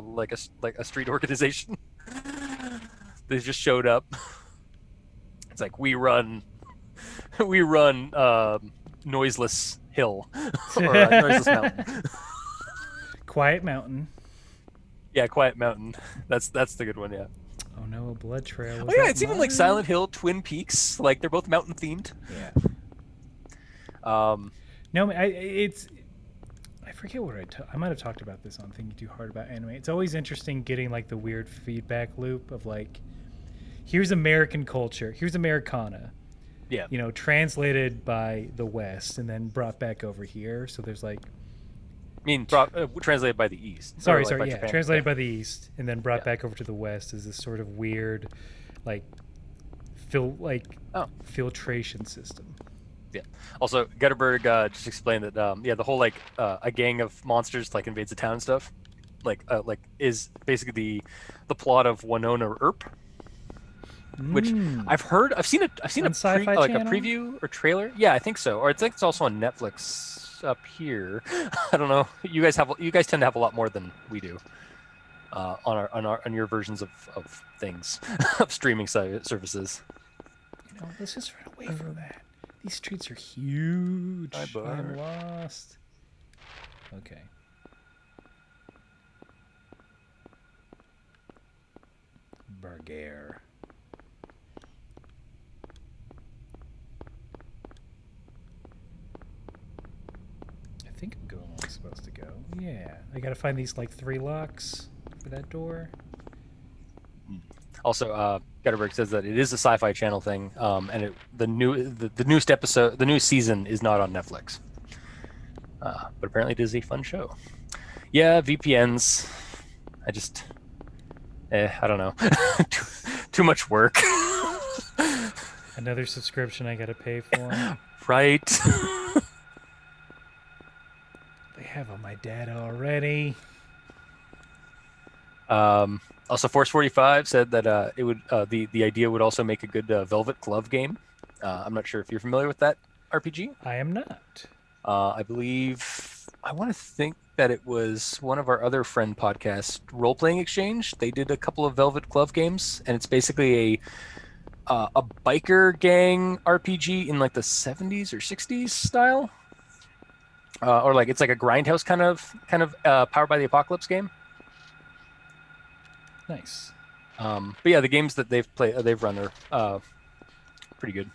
like a street organization. They just showed up. It's like we run noiseless hill or noiseless mountain. Quiet mountain. Yeah, Quiet Mountain. That's the good one. Yeah. Oh no, a blood trail. Oh yeah, it's even like Silent Hill, Twin Peaks. Like they're both mountain themed. Yeah. No, it's I forget what I might have talked about this on Thinking Too Hard About Anime. It's always interesting getting like the weird feedback loop of like, here's American culture, here's Americana, Yeah. you know, translated by the West and then brought back over here. So there's like, I mean, translated by the East. sorry, Or, like, by yeah, Japan. translated Yeah. by the East and then brought Yeah. back over to the West as this sort of weird, like, Oh. filtration system. Yeah. Also, Gutterberg just explained that the whole like a gang of monsters like invades a town and stuff, like is basically the plot of Winona Earp, which I've seen a Sci-Fi a Channel? preview or trailer. Yeah, I think so. Or I think it's also on Netflix up here. I don't know. You guys tend to have a lot more than we do on your versions of things of streaming services. You know, let's just run away from that. These streets are huge. Hi, Bart. I'm lost. Okay. Burger. I think I'm going where I'm supposed to go. Yeah. I gotta find these like 3 locks for that door. Also, Gutterberg says that it is a Sci-Fi Channel thing, and the newest episode, the new season, is not on Netflix. But apparently, it is a fun show. Yeah, VPNs. I don't know. too much work. Another subscription I gotta pay for. Right. They have all my data already. Also, Force 45 said that it would the idea would also make a good Velvet Glove game. I'm not sure if you're familiar with that RPG. I am not. I want to think that it was one of our other friend podcasts, Role Playing Exchange. They did a couple of Velvet Glove games, and it's basically a biker gang RPG in like the 70s or 60s style, or like it's like a grindhouse kind of Powered by the Apocalypse game. Nice. But yeah, the games that they've run are pretty good.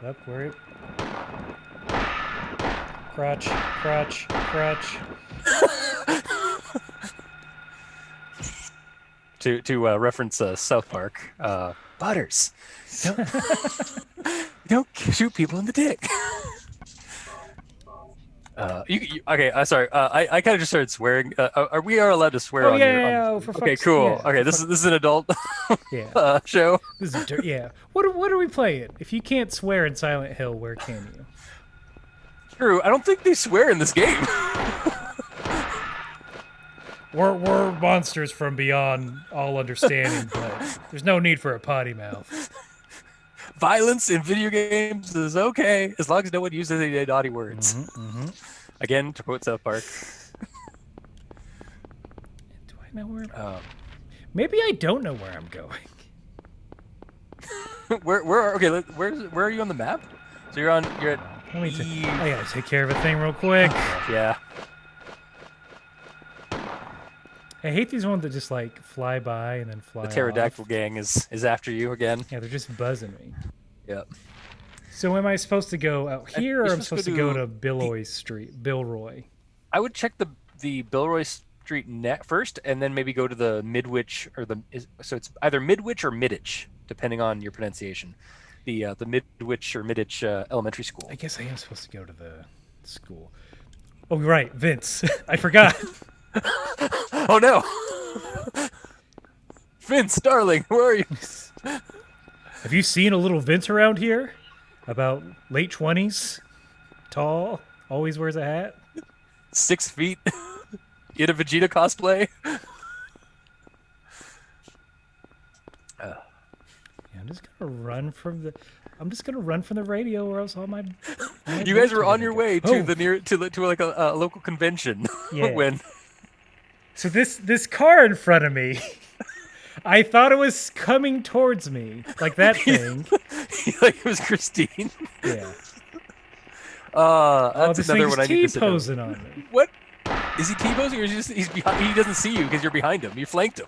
Up, where it? Crotch. To reference South Park, Butters. Don't shoot people in the dick. Okay. Sorry. I kind of just started swearing. We are allowed to swear Oh, on yeah, your. yeah, On, yeah, for okay, fuck's- cool. yeah, Okay, this is an adult Yeah. show. This is yeah. What are we playing? If you can't swear in Silent Hill, where can you? True. I don't think they swear in this game. We're monsters from beyond all understanding, but there's no need for a potty mouth. Violence in video games is okay as long as no one uses any naughty words. Again, to quote South Park. Do I know where? Maybe I don't know where I'm going. Where are you on the map? So you're at Let me I gotta take care of a thing real quick. yeah. I hate these ones that just like fly by and then fly The pterodactyl off. gang is after you again. Yeah, they're just buzzing me. Yep. So am I supposed to go out here, or you're I'm supposed to go to Bilroy Street? Bilroy. I would check the Bilroy Street net first, and then maybe go to the Midwich so it's either Midwich or Midditch, depending on your pronunciation. The Midwich or Midditch elementary school. I guess I am supposed to go to the school. Oh, right, Vince. I forgot. Oh no, Vince, darling, where are you? Have you seen a little Vince around here? About late 20s, tall, always wears a hat. 6 feet in a Vegeta cosplay. Yeah, I'm just gonna run from the radio, or else all my You guys were on your go. way to Oh. to like a local convention. Yeah. When So this car in front of me, I thought it was coming towards me, like that thing. like it was Christine. Yeah. That's This another thing's one I need to sit down. T-posing on me. What? Is he T-posing or is he behind? He doesn't see you because you're behind him. You flanked him.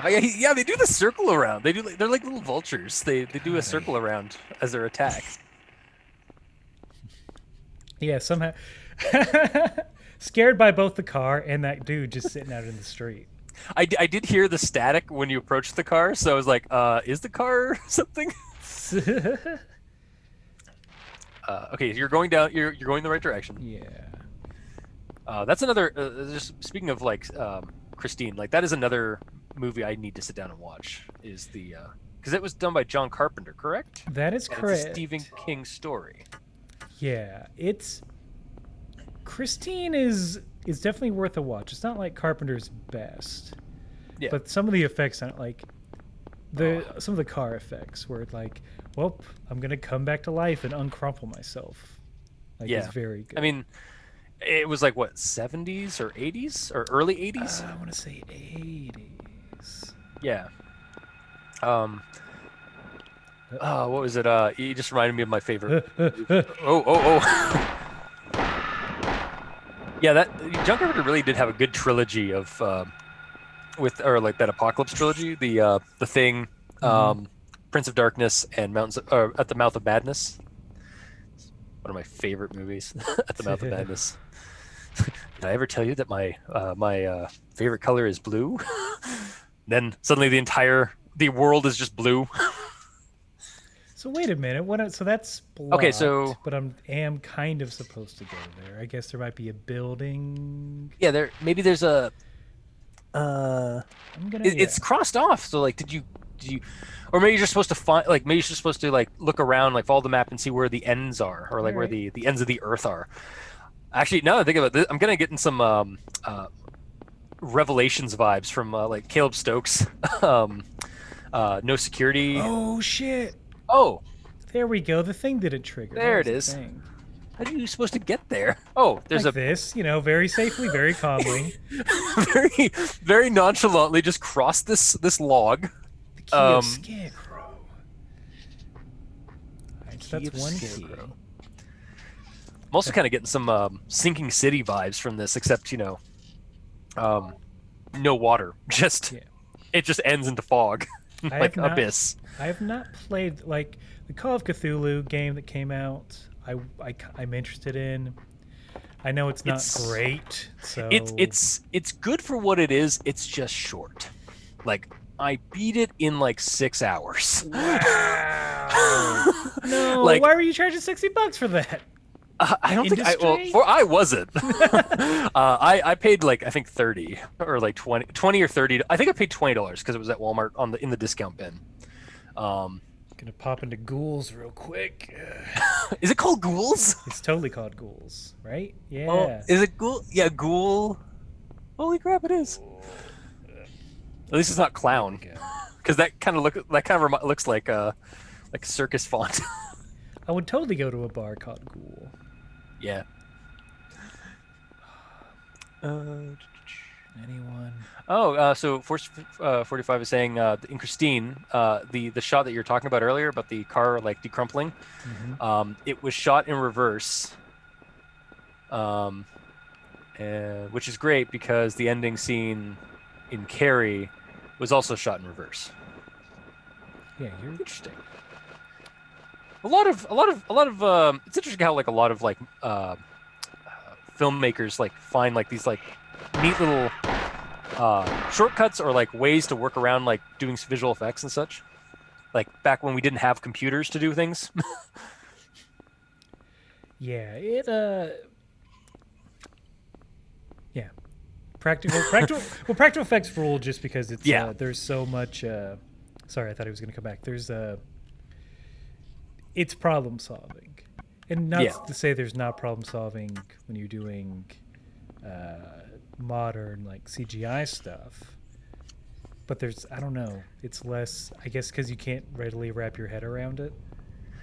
Oh, yeah, yeah, they do the circle around. They do. They're like little vultures. They do a circle around as their attack. Yeah, somehow scared by both the car and that dude just sitting out in the street. I did hear the static when you approached the car, so I was like, is the car something? Okay, you're going down. You're going the right direction. Yeah. That's another. Just speaking of like Christine, like that is another movie I need to sit down and watch. Is the because it was done by John Carpenter, correct? That is And correct. It's a Stephen King story. Yeah, Christine is definitely worth a watch. It's not like Carpenter's best, Yeah. but some of the effects aren't like some of the car effects where it's like, well, I'm gonna come back to life and uncrumple myself. Like, Yeah. it's very good. I mean, it was like what 70s or 80s or early 80s. I want to say 80s. Yeah. What was it? You just reminded me of my favorite. Oh. Yeah, that John Carpenter really did have a good trilogy of like that Apocalypse trilogy, the Thing, Prince of Darkness, and At the Mouth of Madness. One of my favorite movies, At the Mouth of Madness. Did I ever tell you that my favorite color is blue? Then suddenly the world is just blue. So wait a minute. So that's blocked, Okay, so- but am kind of supposed to go there. I guess there might be a building. Yeah, there's a. I'm gonna. It's crossed off. So like, did you, or maybe you're just supposed to find like maybe you're just supposed to like look around, like follow the map and see where the ends are, or like where the ends of the earth are. Actually, now that I think about this, I'm gonna get in some Revelations vibes from like Caleb Stokes. No Security. Oh shit! Oh, There we go. The thing didn't trigger. There That it was the is. thing. how are you supposed to get there? Oh, there's Like this, very safely, very calmly. very, very nonchalantly just cross this log. The key of Scarecrow. Alright, so Key that's of one key. Scarecrow. I'm also kind of getting some Sinking City vibes from this, except no water. Just Yeah. it just ends into fog, I like have not- abyss. I have not played like the Call of Cthulhu game that came out. I'm interested in. I know it's not great, so It's good for what it is. It's just short. Like I beat it in like 6 hours. Wow. No, Like- why were you charging $60 for that? I don't think Industry? I wasn't. I paid like I think 30 or like 20 or 30. I think I paid $20 because it was at Walmart in the discount bin. Gonna pop into Ghouls real quick. Is it called Ghouls? It's totally called Ghouls, right? Yeah. Oh, is it Ghoul? Yeah, Ghoul. Holy crap, it is. At least it's not clown, because that kind of looks like a circus font. I would totally go to a bar called Ghoul. Yeah. Anyone? Oh, so Force 45 is saying in Christine, the shot that you're talking about earlier about the car like decrumpling, it was shot in reverse, which is great because the ending scene in Carrie was also shot in reverse. Yeah, you're Interesting. A lot of it's interesting how like a lot of like filmmakers like find like these like neat little shortcuts or like ways to work around like doing visual effects and such, like back when we didn't have computers to do things. Yeah, yeah. Practical effects rule just because it's there's so much sorry, I thought he was going to come back. There's it's problem solving. And not to say there's not problem solving when you're doing modern like CGI stuff. But there's it's less, I guess, cuz you can't readily wrap your head around it.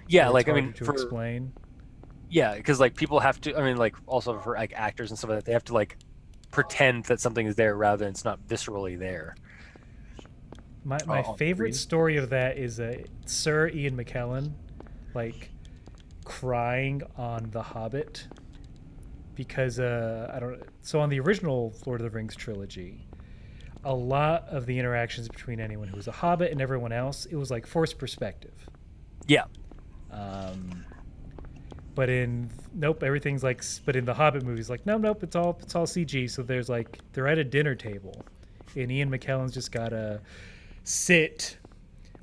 Yeah, Or like it's I mean harder to for explain. yeah, because like people have to. I mean, like also for like actors and stuff like that, they have to like pretend that something is there rather than it's not viscerally there. My favorite story of that is Sir Ian McKellen, like crying on The Hobbit, because I don't. So on the original Lord of the Rings trilogy, a lot of the interactions between anyone who was a hobbit and everyone else, it was like forced perspective. Yeah. But in everything's like. But in the Hobbit movies, like nope, it's all CG. So there's like they're at a dinner table, and Ian McKellen's just gotta sit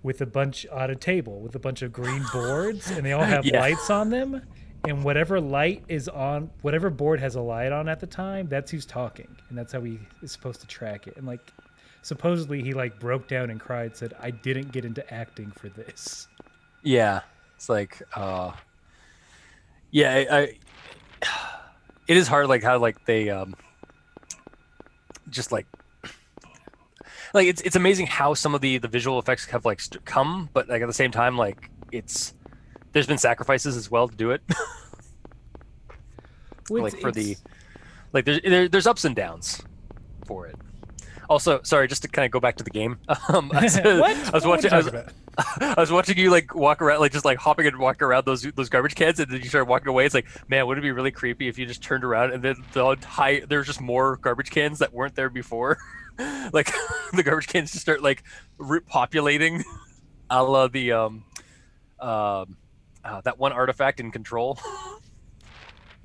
with a bunch on a table with a bunch of green boards, and they all have lights on them. And whatever light is on, whatever board has a light on at the time, that's who's talking, and that's how he is supposed to track it. And like, supposedly he like broke down and cried, said, "I didn't get into acting for this." Yeah. It's like, yeah, it is hard, like how like they just like it's amazing how some of the visual effects have like come, but like at the same time, like there's been sacrifices as well to do it. Well, like for the like there's ups and downs for it. Also, sorry, just to kind of go back to the game. I was watching you like walk around, like just like hopping and walking around those garbage cans, and then you started walking away. It's like, man, wouldn't it be really creepy if you just turned around and then there's just more garbage cans that weren't there before. Like the garbage cans just start like repopulating, a la the that one artifact in Control.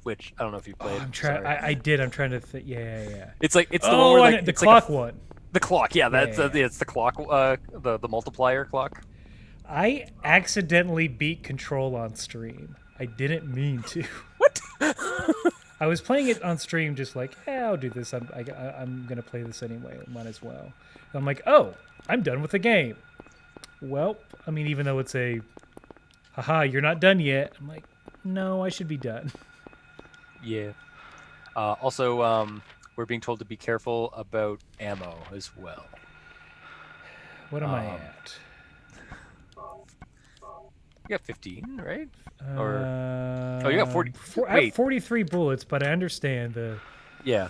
Which I don't know if you played. I did. I'm trying to think. Yeah. It's like the one where like, the clock one. The clock, yeah, that's it's the clock, the multiplier clock. I accidentally beat Control on stream. I didn't mean to. What? I was playing it on stream, just like, I'll do this. I'm gonna play this anyway. Might as well. And I'm like, oh, I'm done with the game. Well, I mean, even though it's a, haha, you're not done yet. I'm like, no, I should be done. Yeah. Also, we're being told to be careful about ammo as well. What am I at? You got 15, right? Or you got 40. I have 43 bullets, but I understand the. Yeah.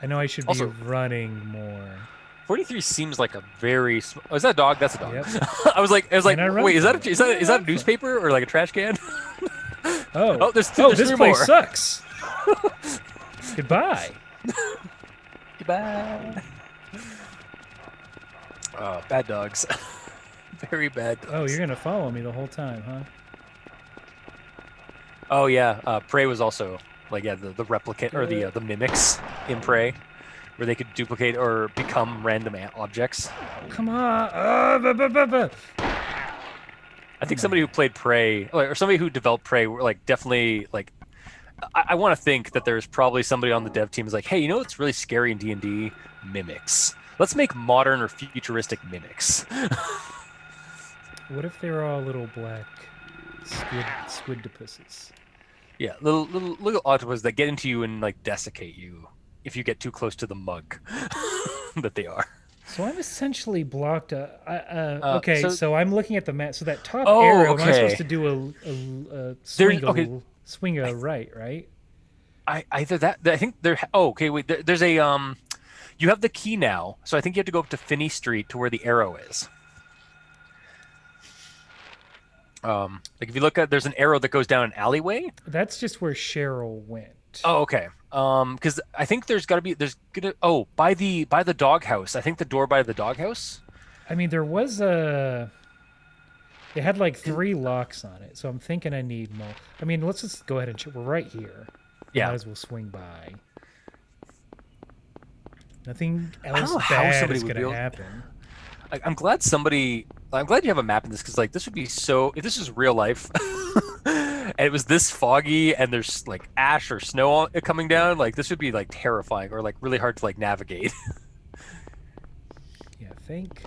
I know I should be running more. 43 seems like a very. Oh, is that a dog? That's a dog. Yep. I was like, wait, is that a newspaper or like a trash can? Oh, there's this three place more. Sucks. Goodbye. Goodbye. Oh, bad dogs. Very bad dogs. Oh, you're gonna follow me the whole time, huh? Oh yeah, Prey was also like the replicant or the mimics in Prey, where they could duplicate or become random objects. Come on. I think somebody who played Prey, or somebody who developed Prey, were like definitely like. I want to think that there's probably somebody on the dev team who's like, hey, you know what's really scary in D&D? Mimics. Let's make modern or futuristic mimics. What if they're all little black squidopusses? Yeah, little octopus that get into you and like desiccate you if you get too close to the mug that they are. So I'm essentially blocked. Okay, so I'm looking at the map. So that top Oh, arrow, okay. am I supposed to do a swing a right? Either that. I think there. Oh, okay. Wait. There's a You have the key now, so I think you have to go up to Finney Street to where the arrow is. Like if you look at, there's an arrow that goes down an alleyway. That's just where Cheryl went. Oh, okay. Because I think by the doghouse. I think the door by the doghouse. I mean, there was it had like 3 locks on it, so I'm thinking I need more. I mean, let's just go ahead and we're right here. Yeah. Might as well swing by. Nothing else I don't know how bad somebody is would going be to able- happen. I'm glad you have a map in this, because like this would be so. If this is real life, and it was this foggy, and there's like ash or snow coming down, like this would be like terrifying or like really hard to like navigate. Yeah, I think.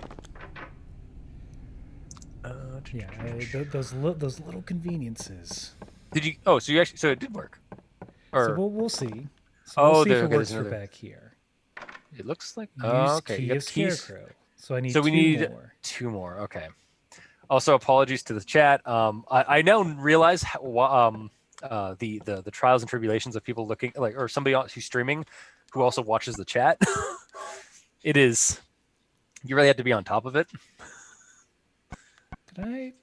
Those little conveniences. Did you? Oh, so it did work. Or So we'll see. So we'll see if it works for another. back here. It looks like. Use Okay. key You got of the keys. Scarecrow. So I need So we two need more. 2 more. Okay. Also, apologies to the chat. I now realize how, the trials and tribulations of people looking like, or somebody else who's streaming, who also watches the chat. It is. You really have to be on top of it. Did I?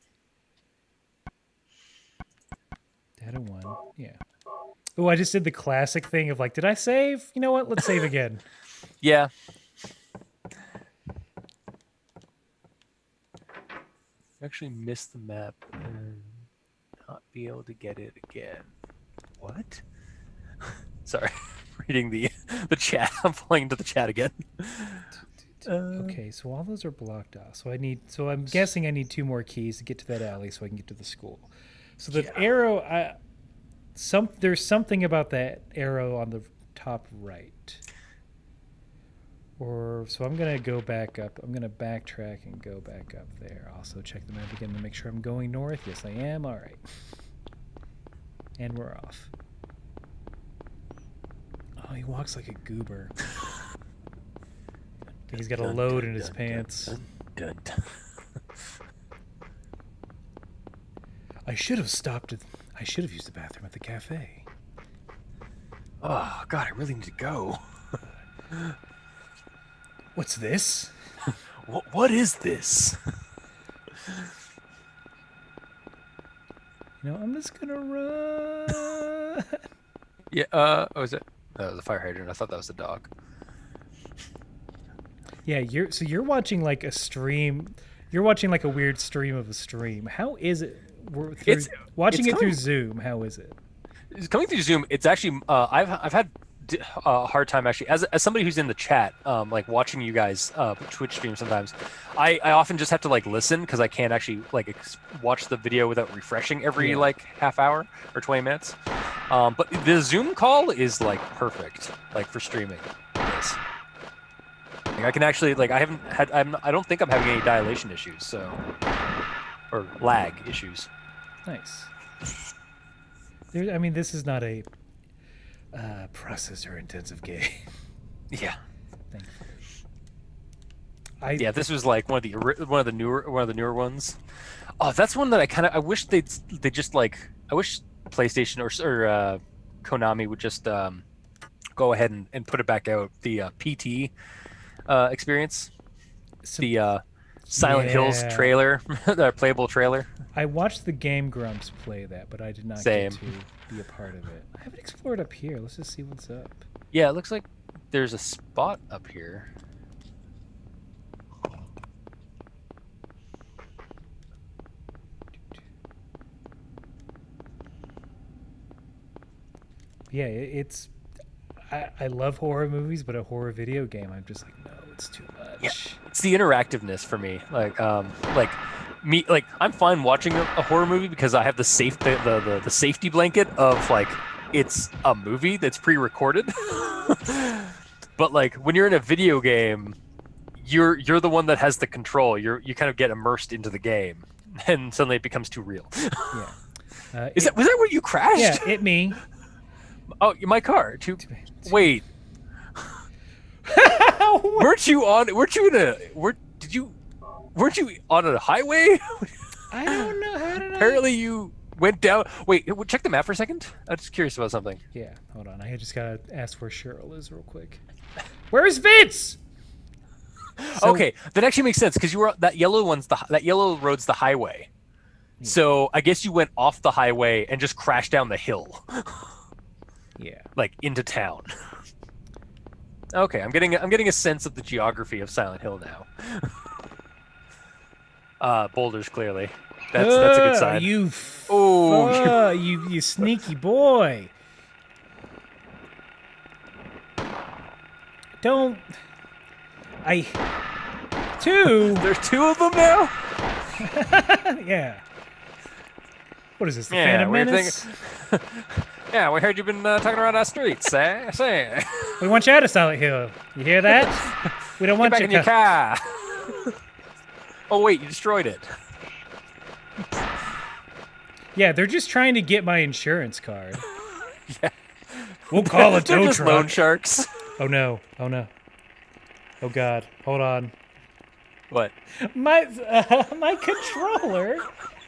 Data 1. Yeah. Oh, I just did the classic thing of like, did I save? You know what? Let's save again. Yeah. Actually miss the map and not be able to get it again. What? Sorry, reading the chat. I'm falling into the chat again. Okay, so all those are blocked off. So I'm guessing I need 2 more keys to get to that alley so I can get to the school. So the arrow, there's something about that arrow on the top right. So I'm gonna go back up. I'm gonna backtrack and go back up there. Also check the map again to make sure I'm going north. Yes, I am. All right. And we're off. Oh, he walks like a goober. I think he's got a load in his pants. I should have stopped it. I should have used the bathroom at the cafe. Oh, God, I really need to go. What's this? What is this? I'm just gonna run. Yeah, oh, is it? That was a fire hydrant. I thought that was a dog. Yeah, you're watching like a stream. You're watching like a weird stream of a stream. How is it? Watching it through Zoom. How is it? It's coming through Zoom. It's actually I've had a hard time actually as somebody who's in the chat, like watching you guys Twitch stream sometimes. I often just have to like listen because I can't actually like watch the video without refreshing every like half hour or 20 minutes. But the Zoom call is like perfect, like for streaming. Yes. Like, I can actually like I don't think I'm having any dilation issues, or lag issues. Nice. This is not a processor-intensive game. Yeah. Thankfully. Yeah, this was like one of the newer ones. Oh, that's one that I wish they just like I wish PlayStation or Konami would just go ahead and put it back out. The PT experience, the Silent Hills trailer, the playable trailer. I watched the Game Grumps play that, but I did not get to be a part of it. I haven't explored up here. Let's just see what's up. Yeah, it looks like there's a spot up here. Yeah, I love horror movies, but a horror video game, I'm just like, no, it's too much. Yeah, it's the interactiveness for me. I'm fine watching a horror movie because I have the safety blanket of like it's a movie that's pre-recorded. But like when you're in a video game, you're the one that has the control. You kind of get immersed into the game, and suddenly it becomes too real. Yeah. Was that where you crashed? Yeah, me. Oh, my car. Wait. Weren't you on a highway? I don't know. How did Apparently you went down. Wait, check the map for a second. I'm just curious about something. Yeah, hold on. I just gotta ask where Cheryl is real quick. Where's Vince? Okay, that actually makes sense because you were that yellow road's the highway. Yeah. So I guess you went off the highway and just crashed down the hill. Yeah. Like into town. Okay, I'm getting a sense of the geography of Silent Hill now. Boulders, clearly. That's a good sign. You sneaky boy. Don't. There's 2 of them now? Yeah. What is this, the Phantom Menace? Yeah, we heard you've been talking around our streets, eh? Say. We want you out of Silent Hill. You hear that? We don't want back you in your car. Oh, wait, you destroyed it. Yeah, they're just trying to get my insurance card. Yeah. We'll call a tow truck. Loan sharks. Oh, no. Oh, no. Oh, God. Hold on. What? My controller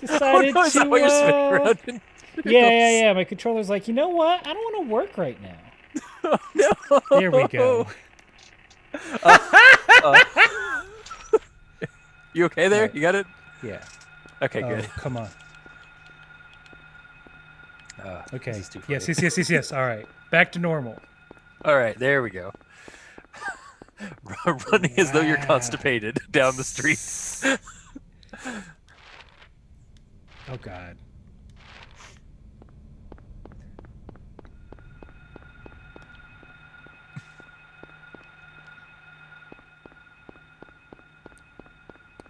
decided to... Yeah. My controller's like, you know what? I don't want to work right now. Oh, no. There we go. You okay there? Right. You got it? Yeah. Okay, good. Come on. Okay. Yes. All right. Back to normal. All right, there we go. Running as though you're constipated down the street. Oh God.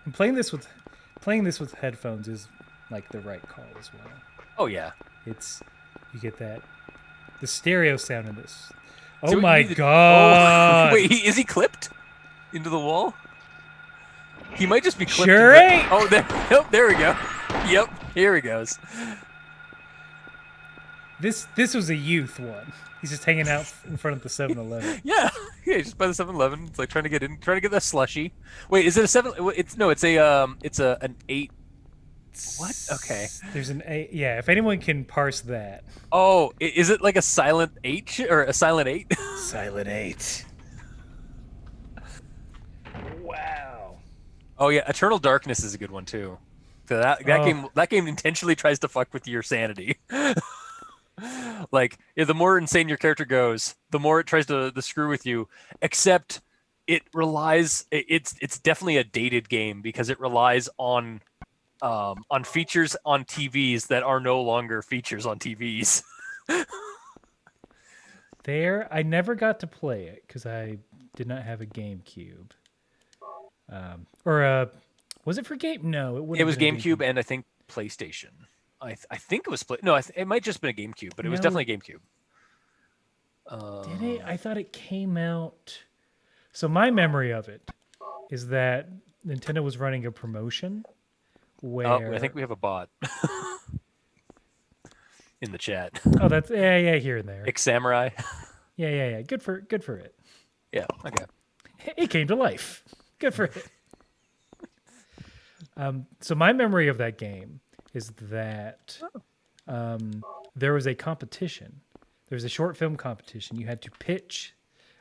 And playing this with headphones is like the right call as well. Oh yeah. It's you get the stereo sound in this. Oh So you my need to- God. Oh, wait, is he clipped into the wall? He might just be clipped. Sure ain't. Oh, there. Oh, there we go. Yep. Here he goes. This was a youth one. He's just hanging out in front of the 7-Eleven. Yeah. Yeah. Just by the 7-Eleven. It's like trying to get that slushy. Wait, is it a 7? It's an 8. What? Okay. There's an A. Yeah, if anyone can parse that. Oh, is it like a silent H or a silent 8? Silent 8. Wow. Oh yeah, Eternal Darkness is a good one too. So that game intentionally tries to fuck with your sanity. Like, the more insane your character goes, the more it tries to screw with you. Except it relies. It's definitely a dated game because it relies on features on TVs that are no longer features on TVs. I never got to play it because I did not have a GameCube. Was it for Game? No, It was GameCube and I think PlayStation. I think it was it might just been a GameCube, but it was definitely a GameCube. Did it? I thought it came out. So my memory of it is that Nintendo was running a promotion where I think we have a bot in the chat. Oh, that's yeah, here and there. X Samurai. Yeah. Good for it. Yeah. Okay. It came to life. Good for it. So my memory of that game is that there was a competition. There was a short film competition. You had to pitch,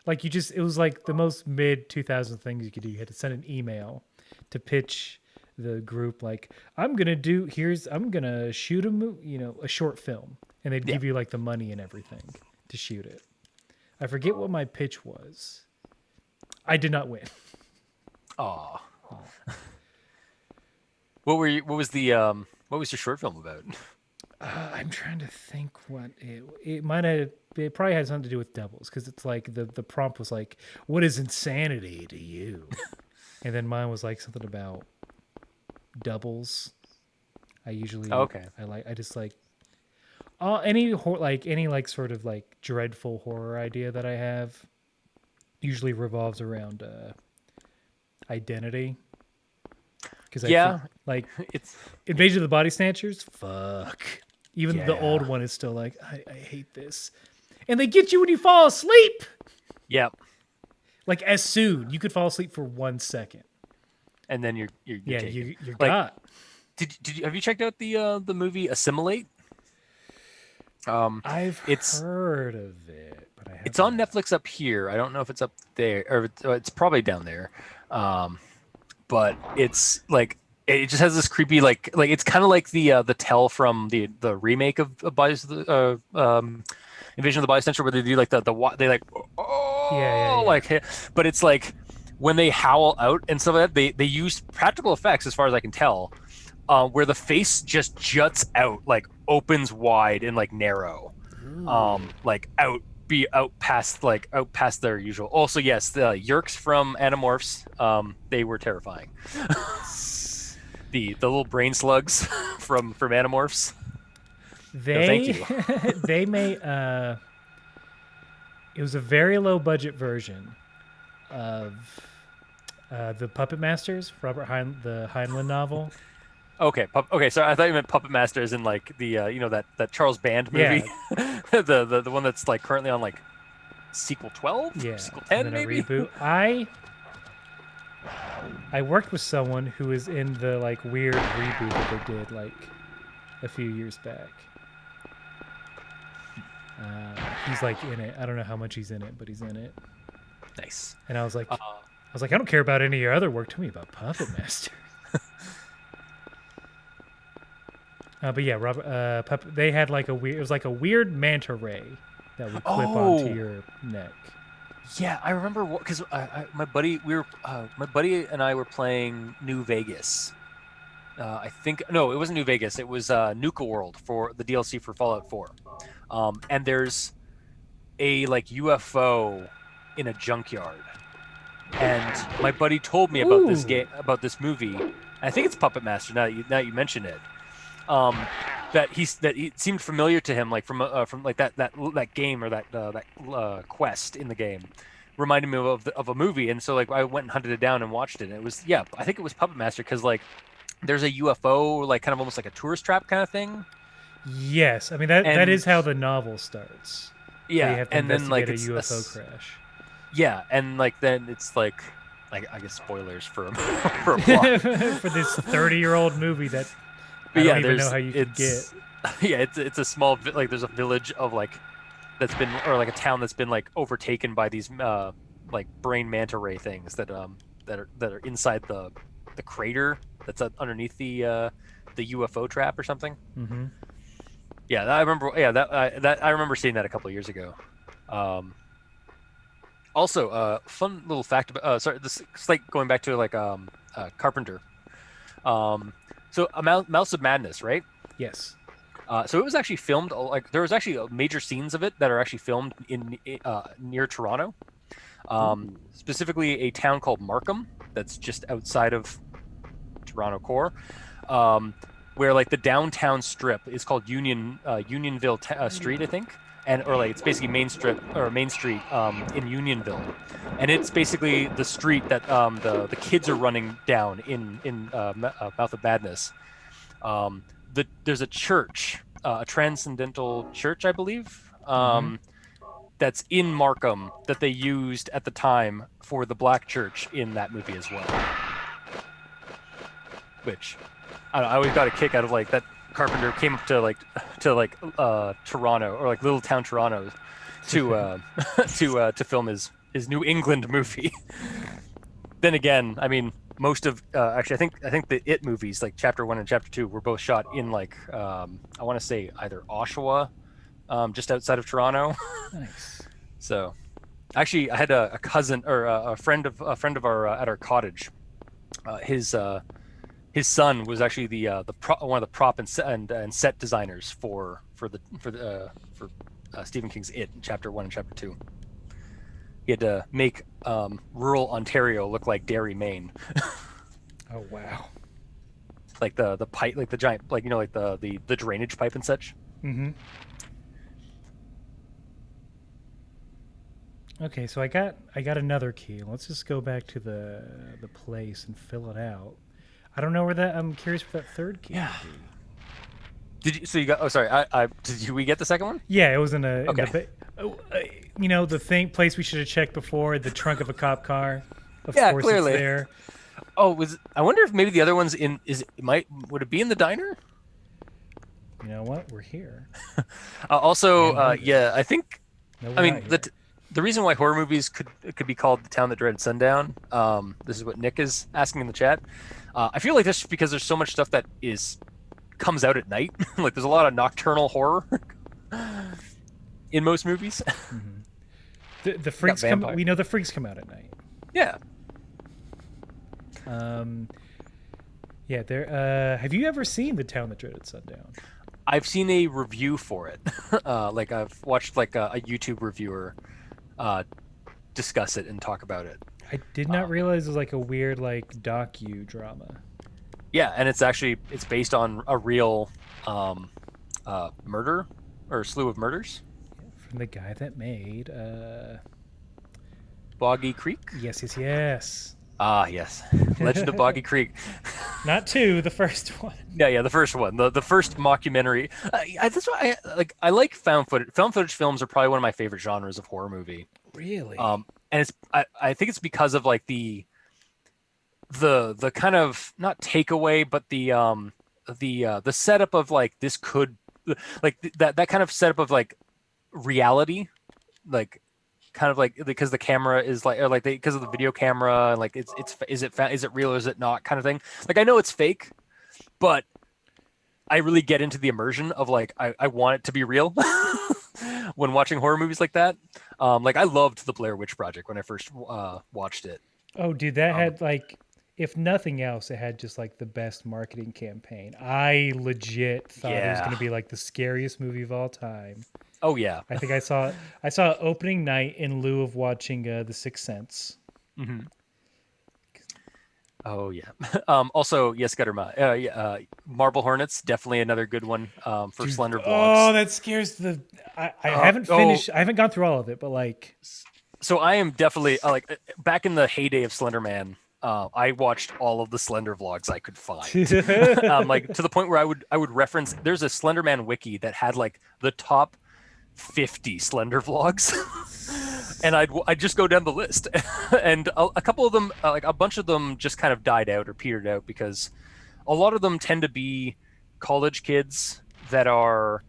it was like the most mid 2000 things you could do. You had to send an email to pitch the group, like, I'm gonna shoot a short film, and they'd give you like the money and everything to shoot it. I forget what my pitch was. I did not win. Aw. What was your short film about? I'm trying to think what it might have. It probably had something to do with doubles, because it's like the prompt was like, "What is insanity to you?" And then mine was like something about doubles. I usually I just like any sort of like dreadful horror idea that I have usually revolves around identity. Because it's Invasion of the Body Snatchers. Fuck. Even the old one is still like, I hate this. And they get you when you fall asleep. Yep. Like, as soon you could fall asleep for 1 second, and then you're you're like, got. Have you checked out the movie Assimilate? I've heard of it, but I haven't. It's on Netflix up here. I don't know if it's up there, or it's probably down there. But it's like, it just has this creepy like it's kind of like the tell from the remake of Invasion of the Body Snatcher, where they do like they like like, but it's like when they howl out and stuff like that, they use practical effects, as far as I can tell, where the face just juts out, like opens wide and like narrow, like out past their usual. Also, yes, the Yerks from Animorphs, they were terrifying. the little brain slugs from Animorphs. They thank you. they made it was a very low budget version of the Puppet Masters, the Heinlein novel. Okay, so I thought you meant Puppet Masters in like the that Charles Band movie, the one that's like currently on like sequel 12, sequel 10 maybe. A reboot. I worked with someone who was in the like weird reboot that they did like a few years back. He's like in it. I don't know how much he's in it, but he's in it. Nice. And I was like, I don't care about any of your other work. Tell me about Puppet Master. But yeah, they had like it was like a weird manta ray that would clip onto your neck. Yeah, I remember my buddy and I were playing New Vegas, I think no, it wasn't New Vegas. It was Nuka World for the DLC for Fallout 4. And there's a like UFO in a junkyard. And my buddy told me about this game, about this movie. I think it's Puppet Master. Now you mention it. That it seemed familiar to him, like from like that game or that quest in the game, reminded me of a movie. And so like I went and hunted it down and watched it. And it was I think it was Puppet Master because like there's a UFO like kind of almost like a tourist trap kind of thing. Yes, I mean that is how the novel starts. Yeah, you have to and then like a it's UFO crash. Yeah, and like then it's like I guess spoilers for for a plot. For this 30-year-old movie that But I yeah, don't even know how you could get. Yeah, it's a small like there's a village of like that's been or like a town that's been like overtaken by these like brain manta ray things that are inside the crater that's underneath the UFO trap or something. Mm-hmm. Yeah, I remember. Yeah, that I remember seeing that a couple of years ago. Also, fun little fact about sorry, this is like going back to like Carpenter. So Mouse of Madness, right? Yes. So it was actually filmed like there was actually major scenes of it that are actually filmed in near Toronto, specifically a town called Markham that's just outside of Toronto core, where like the downtown strip is called Unionville Street, I think, or like it's basically Main Street in Unionville, and it's basically the street that the kids are running down in Mouth of Madness. There's a church, a transcendental church, I believe, that's in Markham that they used at the time for the Black Church in that movie as well. Which I don't know, I always got a kick out of like that Carpenter came up to Toronto or like little town Toronto to to film his New England movie. Then again, I mean, most of actually I think the It movies like Chapter 1 and Chapter 2 were both shot in like I want to say either Oshawa, just outside of Toronto. Nice. So actually I had a cousin or a friend of our at our cottage. His son was actually one of the prop and set designers for Stephen King's It in Chapter 1 and Chapter 2. He had to make rural Ontario look like Derry, Maine. Oh wow! Like the pipe, like the giant, like like the drainage pipe and such. Mm-hmm. Okay, so I got another key. Let's just go back to the place and fill it out. I don't know where that. I'm curious where that third key would be. Did you? So you got? Oh, sorry. Did we get the second one? Yeah, it was in a. Okay. The place we should have checked before, the trunk of a cop car. Of course clearly. It's there. Oh, I wonder if maybe the other one's in. Would it be in the diner? You know what? We're here. I think. No, I mean, the reason why horror movies could be called The Town That Dreaded Sundown. This is what Nick is asking in the chat. I feel like that's just because there's so much stuff that comes out at night. Like there's a lot of nocturnal horror in most movies. Mm-hmm. The freaks come. We know the freaks come out at night. Yeah. Yeah. There. Have you ever seen The Town That Dreaded Sundown? I've seen a review for it. Like I've watched like a YouTube reviewer discuss it and talk about it. I did not realize it was like a weird like docudrama. Yeah, and it's based on a real murder or slew of murders. From the guy that made Foggy Creek? Yes. Ah, yes. Legend of Boggy Creek. Not 2, the first one. Yeah, the first one. The first mockumentary. That's why I like found footage. Found footage films are probably one of my favorite genres of horror movie. Really? And I think it's because of like the kind of not takeaway, but the setup of like this could like that kind of setup of like reality, like kind of like because the camera is like or like because of the video camera, like is it real or is it not kind of thing. Like I know it's fake, but I really get into the immersion of like I want it to be real when watching horror movies like that. Like I loved the Blair Witch Project when I first watched it. Oh, dude, that had like if nothing else, it had just like the best marketing campaign. I legit thought it was Yeah. going to be like the scariest movie of all time. Oh yeah. I think I saw it opening night in lieu of watching The Sixth Sense. Oh yeah. Also, yes, Gutterma. Yeah, Marble Hornets, definitely another good one for Slender Oh, vlogs. that scares the. I haven't finished. I haven't gone through all of it, but like, So I am definitely back in the heyday of Slender Man. I watched all of the Slender vlogs I could find, like to the point where I would reference. There's a Slender Man wiki that had like the top 50 Slender vlogs, and I'd just go down the list, and a couple of them, like a bunch of them, just kind of died out or petered out because a lot of them tend to be college kids that are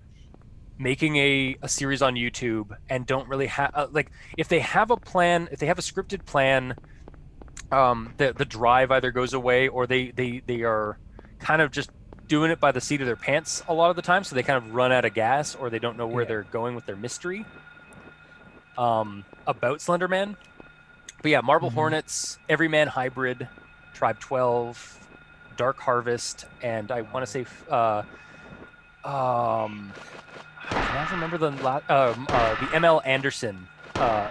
making a series on YouTube and don't really have like if they have a plan, if they have a scripted plan, the drive either goes away or they are kind of just doing it by the seat of their pants a lot of the time, so they kind of run out of gas or they don't know where they're going with their mystery about Slenderman. But yeah, Marble Hornets, Everyman Hybrid, Tribe 12, Dark Harvest, and I want to say can I remember the ML Anderson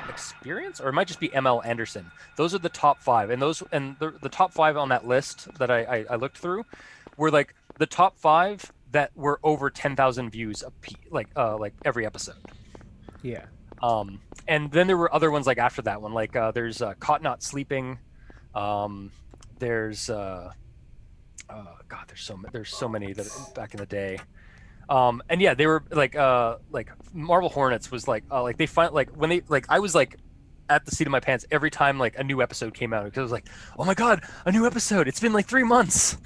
experience, or it might just be ML Anderson. Those are the top 5, and the top 5 on that list that I looked through were like the top 5 that were over 10,000 views like every episode. yeah. And then there were other ones like after that one, like there's Caught Not Sleeping. There's God, there's so many that back in the day. And yeah, they were like Marble Hornets was like they find like when they like I was like at the seat of my pants every time like a new episode came out because I was like, oh my god, a new episode! It's been like 3 months.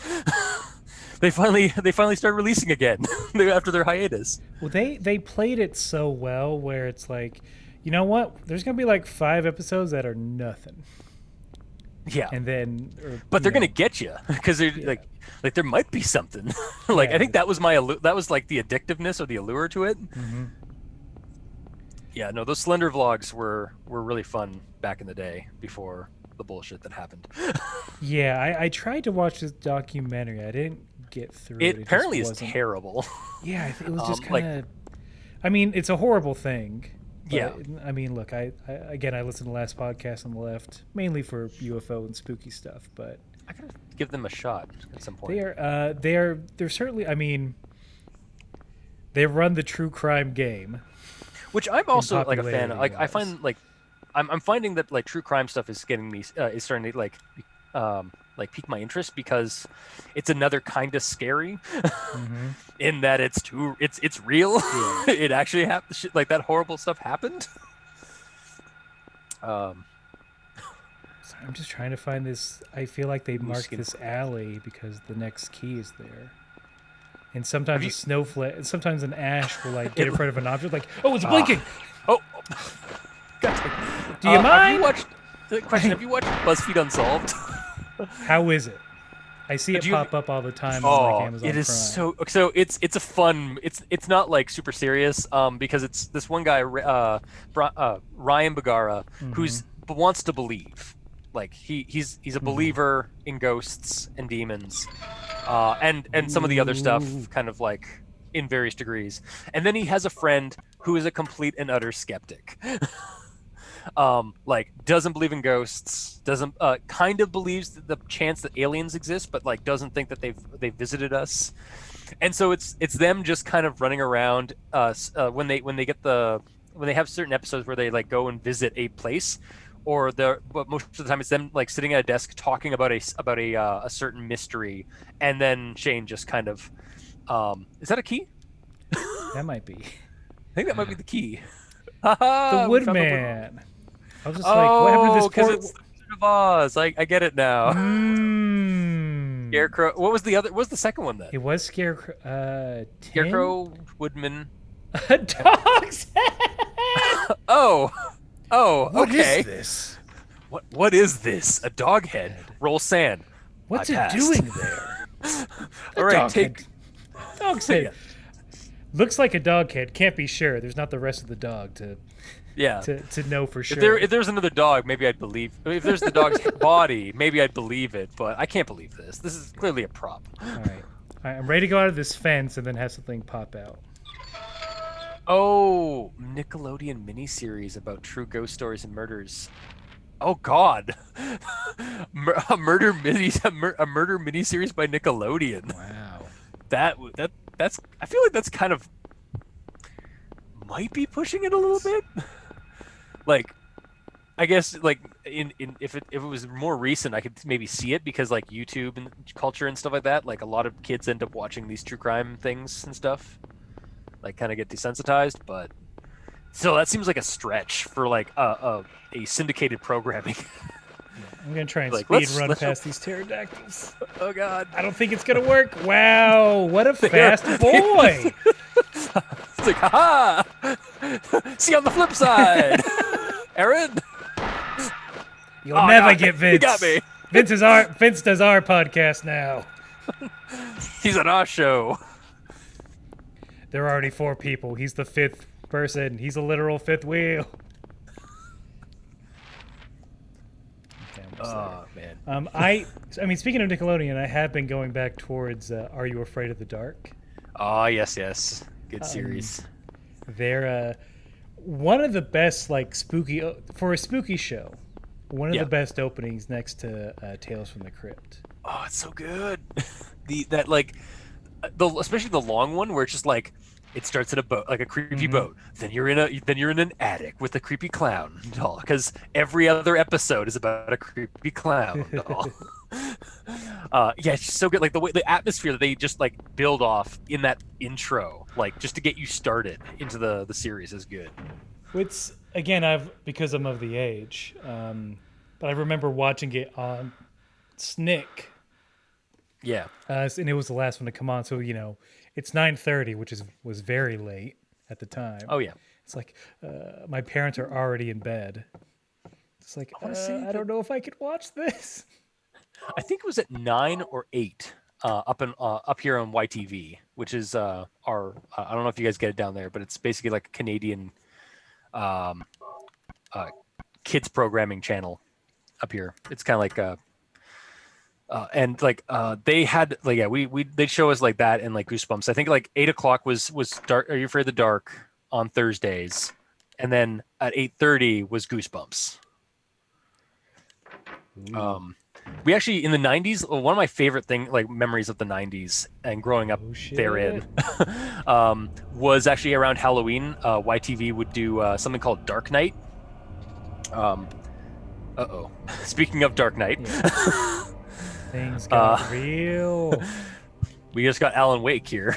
They finally started releasing again after their hiatus. Well, they played it so well where it's like, you know what? There's gonna be like 5 episodes that are nothing. Yeah, And then, but they're gonna get you because they're like there might be something. Like Yeah. I think that was that was like the addictiveness or the allure to it. Yeah, no, those Slender vlogs were really fun back in the day before the bullshit that happened. Yeah, I tried to watch this documentary. I didn't get through it. It It apparently just is wasn't- terrible. Yeah, it was just like- kind of. I mean, it's a horrible thing. But, Yeah. I mean, look, I listened to the last podcast on the left mainly for UFO and spooky stuff, but I gotta give them a shot at some point. they're certainly. I mean, they run the true crime game. Which I'm also like a fan. popularity Like I wise. find like I'm finding that like true crime stuff is getting me is starting to like pique my interest because it's another kind of scary in that it's real. It actually happened. Like that horrible stuff happened. So I'm just trying to find this. I feel like they marked skin this alley because the next key is there. And sometimes a snowflake, and sometimes an ash will like get in front of an object, like, oh, it's blinking. Oh, God. Do you mind? Have you watched BuzzFeed Unsolved? How is it? I see it Do you- pop up all the time on like Amazon it is Prime. so it's a fun. It's not like super serious because it's this one guy Ryan Bagara who's wants to believe. Like he's a believer in ghosts and demons, and some of the other stuff, kind of like in various degrees. And then he has a friend who is a complete and utter skeptic. Like doesn't believe in ghosts, doesn't kind of believes the chance that aliens exist, but like doesn't think that they've visited us. And so it's them just kind of running around when they have certain episodes where they like go and visit a place. But most of the time it's them like sitting at a desk talking about a certain mystery, and then Shane just kind of, is that a key? That might be I think that might be the key. the Woodman. I was just like, what happened to this because poor? it's the Wizard of Oz. I get it now. Scarecrow. What was the other? What was the second one then? It was Scarecrow. Scarecrow, Woodman. A dog's head. Oh, What is okay. this? What is this? A dog head. Roll sand. What's I it passed. doing there? All right, dog take. head. Dog's head. Looks like a dog head. Can't be sure. There's not the rest of the dog to. Yeah. to know for sure. If there's another dog, maybe I'd believe. If there's the dog's body, maybe I'd believe it. But I can't believe this. This is clearly a prop. All right, I'm ready to go out of this fence and then have something pop out. Oh, Nickelodeon miniseries about true ghost stories and murders. Oh God, a murder miniseries by Nickelodeon. Wow. That's I feel like that's kind of might be pushing it a little bit. Like, I guess like if it was more recent, I could maybe see it because like YouTube and culture and stuff like that. Like a lot of kids end up watching these true crime things and stuff. Like kind of get desensitized, but still that seems like a stretch for like a syndicated programming. I'm gonna try and Like, speed run past these pterodactyls. Oh God! I don't think it's gonna work. Wow, what a fast boy! It's like, haha! See you on the flip side, Aaron. You'll never God, get Vince. You got me. Vince does our podcast now. He's on our show. There are already 4 people. He's the 5th person. He's a literal 5th wheel. Okay, Oh man. I mean, speaking of Nickelodeon, I have been going back towards Are You Afraid of the Dark? Oh yes. Good series. They're one of the best, like, spooky for a spooky show. One of the best openings next to Tales from the Crypt. Oh, it's so good. Especially the long one where it's just like it starts in a boat, like a creepy boat. Then you're in an attic with a creepy clown doll, because every other episode is about a creepy clown doll. Yeah, it's just so good. Like the atmosphere that they just like build off in that intro, like just to get you started into the series is good. It's again, because I'm of the age, but I remember watching it on Snick. Yeah. And it was the last one to come on, so it's 9:30, which was very late at the time. Oh yeah. It's like my parents are already in bed. It's like I don't know if I could watch this. I think it was at 9 or 8 up here on YTV, which is our I don't know if you guys get it down there, but it's basically like a Canadian kids programming channel up here. It's kind of like and like they had like they'd show us like that and like Goosebumps. I think like 8 o'clock was dark. Are You Afraid of the Dark on Thursdays, and then at 8:30 was Goosebumps. We actually in the 90s, one of my favorite memories of the 90s and growing up therein was actually around Halloween. YTV would do something called Dark Night. Speaking of Dark Night. Yeah. Things got real. We just got Alan Wake here.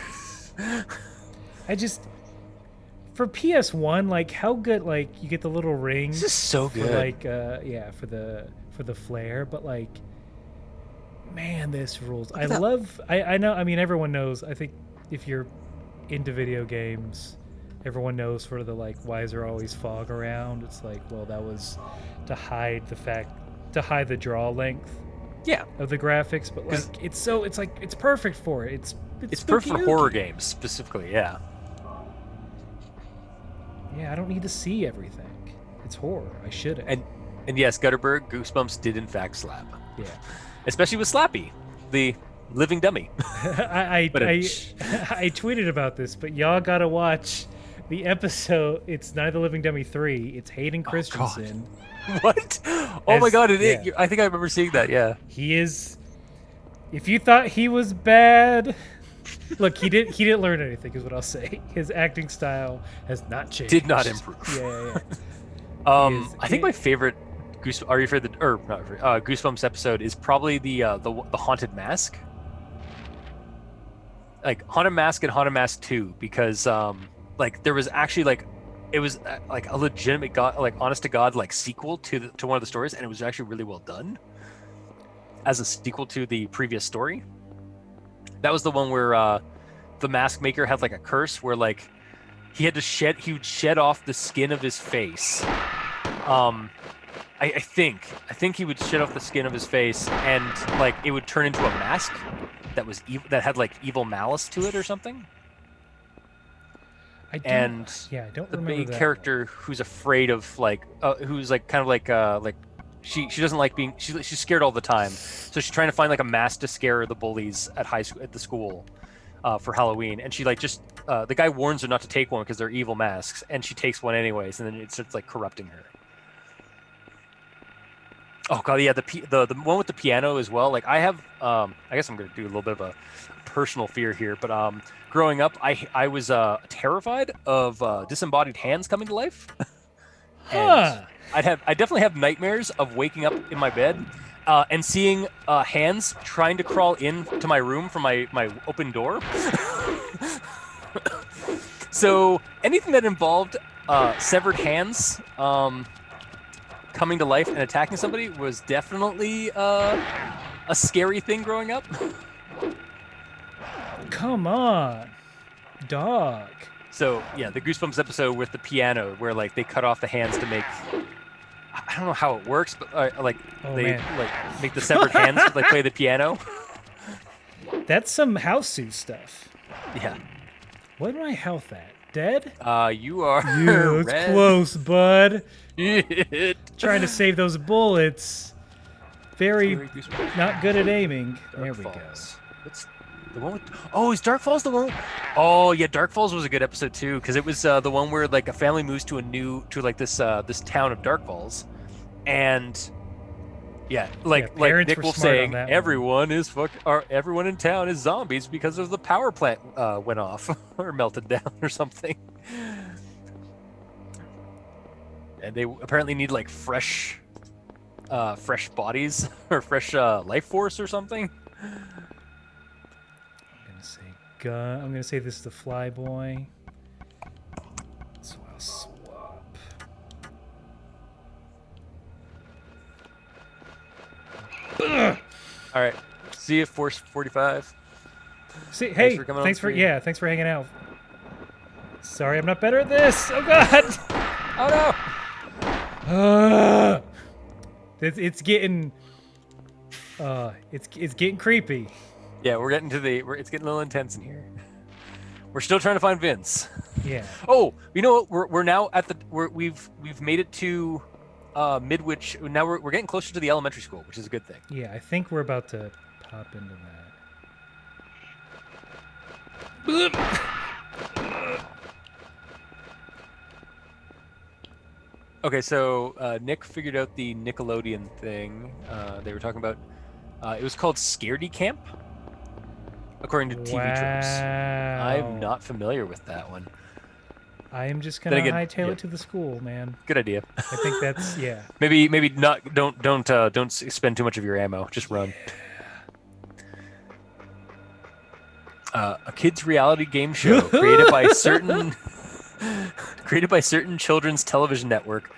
For PS1, like how good, like you get the little rings. This is so good. For the flare, but like, man, this rules. I know. I mean, everyone knows. I think if you're into video games, everyone knows sort of the like, why is there always fog around? It's like, well, that was to hide the draw length. Yeah, of the graphics, but like it's perfect for it. It's perfect for horror games specifically. Yeah. Yeah, I don't need to see everything. It's horror. I shouldn't. And yes, Gutterberg, Goosebumps did in fact slap. Yeah. Especially with Slappy, the living dummy. I tweeted about this, but y'all gotta watch the episode. It's not the Living Dummy 3. It's Hayden Christensen. What? Oh my God! I think I remember seeing that. Yeah. He is. If you thought he was bad, look, he didn't learn anything. Is what I'll say. His acting style has not changed. Did not improve. Yeah. I think my favorite Goosebumps episode is probably the Haunted Mask. Like Haunted Mask and Haunted Mask 2, because like there was actually like. It was like a legitimate honest to God, like sequel to one of the stories, and it was actually really well done as a sequel to the previous story. That was the one where the mask maker had like a curse where like he would shed off the skin of his face. I think he would shed off the skin of his face, and like it would turn into a mask that was that had like evil malice to it or something. I don't, and yeah, I don't the remember main that character who's afraid of who's like kind of like she doesn't like being she's scared all the time, so she's trying to find like a mask to scare the bullies at the school for Halloween, and she like just the guy warns her not to take one because they're evil masks, and she takes one anyways, and then it starts like corrupting her. Oh god, yeah, the one with the piano as well. Like I have, I guess I'm gonna do a little bit of a personal fear here, but growing up, I was terrified of disembodied hands coming to life, Huh. and I definitely have nightmares of waking up in my bed and seeing hands trying to crawl into my room from my open door. So anything that involved severed hands coming to life and attacking somebody was definitely a scary thing growing up. Come on, dog. So yeah, the Goosebumps episode with the piano, where like they cut off the hands to make, I don't know how it works, but they like make the severed hands like play the piano. That's some Houseu stuff. Yeah. What my health at? Dead? You are. Yeah, that's red. close, bud. Trying to save those bullets. Very not good at aiming. There we go. What's the one with? Oh, is Dark Falls the one? Oh yeah, Dark Falls was a good episode too, because it was the one where like a family moves to this town of Dark Falls, and yeah, like Nick Wolf saying everyone in town is zombies because of the power plant went off or melted down or something. And they apparently need like fresh bodies or fresh life force or something. I'm gonna say this is the Flyboy. So I'll swap. All right. See you, Force 45. See, hey, thanks for hanging out. Sorry, I'm not better at this. Oh god. Oh no. It's getting it's getting creepy. Yeah, it's getting a little intense in here. We're still trying to find Vince. Yeah. Oh, you know what? We're now at we've made it to Midwich. Now we're getting closer to the elementary school, which is a good thing. Yeah, I think we're about to pop into that. Okay, so Nick figured out the Nickelodeon thing. They were talking about. It was called Scaredy Camp, according to TV Tropes. I'm not familiar with that one. I am just gonna hightail it to the school, man. Good idea. I think that's Maybe not. Don't spend too much of your ammo. Just run. A kids' reality game show created by certain children's television network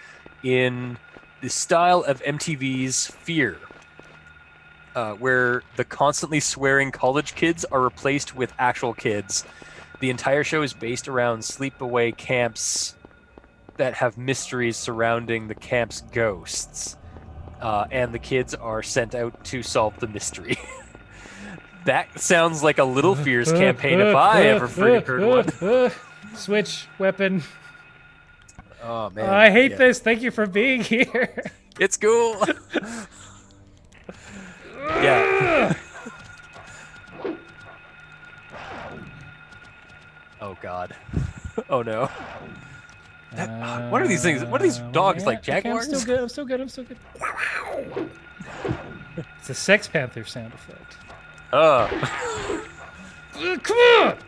in the style of MTV's Fear, where the constantly swearing college kids are replaced with actual kids. The entire show is based around sleepaway camps that have mysteries surrounding the camp's ghosts, and the kids are sent out to solve the mystery. That sounds like a Little Fears campaign if I ever freaking heard one. Switch weapon. Oh man, I hate this. Thank you for being here. It's cool. Yeah. Oh god. Oh no. What are these things? What are these dogs like Jaguars? Okay, I'm still good. It's a Sex Panther sound effect. Come on!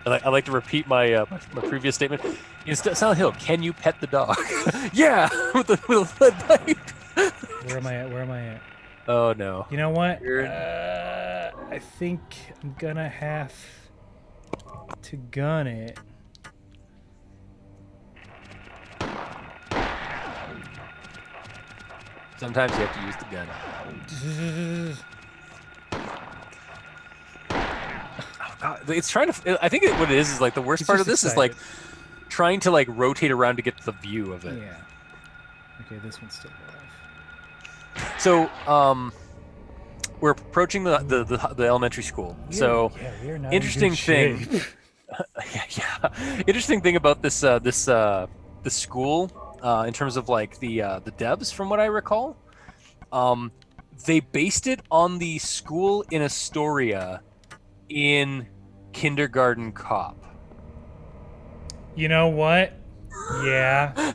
I like to repeat my previous statement. In Silent Hill, can you pet the dog? Yeah, with a lead pipe. Where am I at? Oh no. You know what? I think I'm gonna have to gun it. Sometimes you have to use the gun. Oh god, it's trying to. I think what it is like the worst part of this is like trying to like rotate around to get the view of it. Yeah. Okay, this one's still alive. So, we're approaching the elementary school. So we're not interesting in good thing. shape. Yeah. Interesting thing about this school, in terms of like the devs, from what I recall, they based it on the school in Astoria in Kindergarten Cop. You know what? Yeah.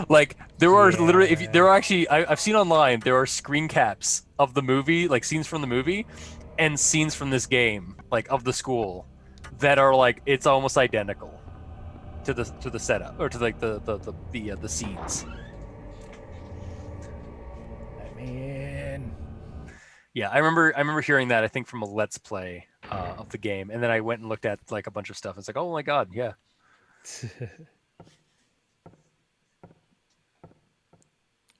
Like there are literally, Yeah. there are actually, I've seen online, there are screen caps of the movie, like scenes from the movie, and scenes from this game, like of the school, that are like, it's almost identical to the setup, or to like the scenes. I mean, Yeah, I remember hearing that, I think from a Let's Play of the game, and then I went and looked at like a bunch of stuff. It's like, oh my god, yeah.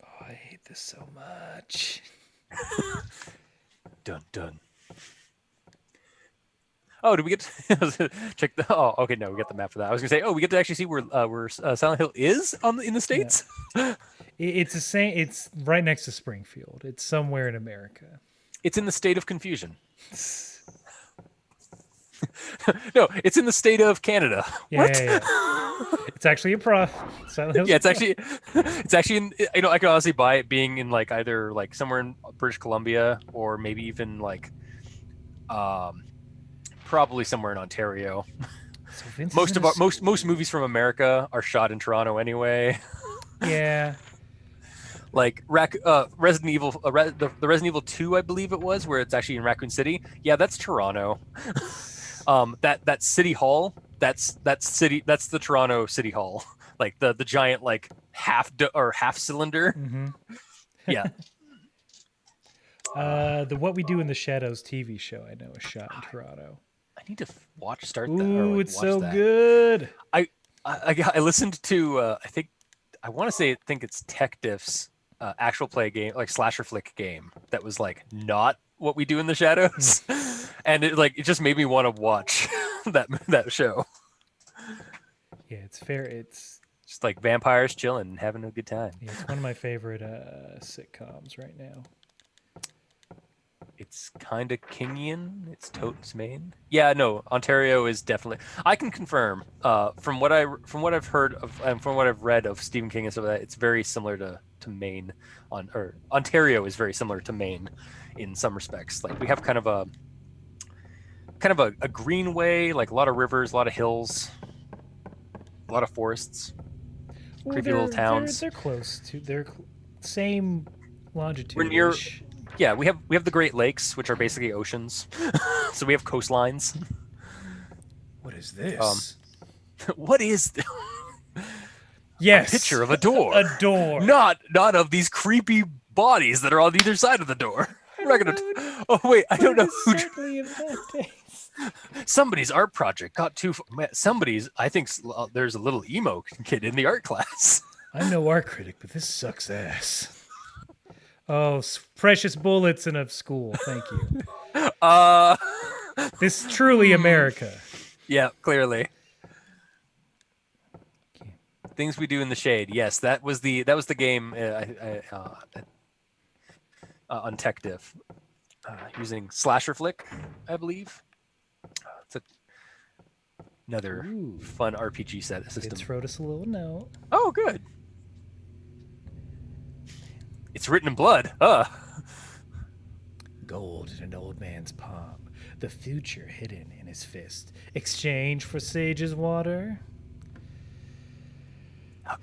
oh, I hate this so much. Dun dun. Oh, did we get to check the? Oh, okay, no, we got the map for that. I was gonna say, oh, we get to actually see where Silent Hill is in the States. It's the same. It's right next to Springfield. It's somewhere in America. It's in the state of confusion. No, it's in the state of Canada. Yeah, What? yeah. It's actually a prof. Silent Hill's Yeah, a prof. it's actually in, I could honestly buy it being in like either like somewhere in British Columbia, or maybe even like probably somewhere in Ontario. So Vince is Most in of a our most movies from America are shot in Toronto anyway. Yeah. Like Resident Evil, the Resident Evil 2, I believe it was, where it's actually in Raccoon City. Yeah, that's Toronto. That City Hall, that's the Toronto City Hall. Like the giant like half cylinder. Mm-hmm. Yeah. The What We Do in the Shadows TV show I know is shot in Toronto. I need to start that. Ooh, Or, it's watch so that. good. I listened to I think it's Tech Diff's actual play game, like slasher flick game, that was like not What We Do in the Shadows, and it just made me want to watch that show. Yeah, it's fair. It's Just like vampires chilling and having a good time. it's one of my favorite sitcoms right now. It's kind of Kingian. It's totes Maine. Yeah, no, Ontario is definitely. I can confirm from what I've heard of and from what I've read of Stephen King and stuff like that. It's very similar to Maine, or Ontario is very similar to Maine in some respects. Like we have kind of a greenway, like a lot of rivers, a lot of hills, a lot of forests, creepy little towns. They're close to. They're same longitude. We're near. Yeah, we have the Great Lakes, which are basically oceans. So we have coastlines. What is this? What is this? Yes. A picture of a door. A door. Not of these creepy bodies that are on either side of the door. We're not gonna. Oh wait, I don't know who. Certainly in that taste. Somebody's art project got too. Somebody's. I think there's a little emo kid in the art class. I'm no art critic, but this sucks ass. Oh, precious bullets in a school. Thank you. This is truly America. Yeah, clearly. Things We Do in the Shade. Yes, that was the game on Tech Diff, using Slasher Flick, I believe. It's another fun RPG system. It's wrote us a little note. Oh, good. It's written in blood. Gold in an old man's palm, the future hidden in his fist. Exchange for sage's water.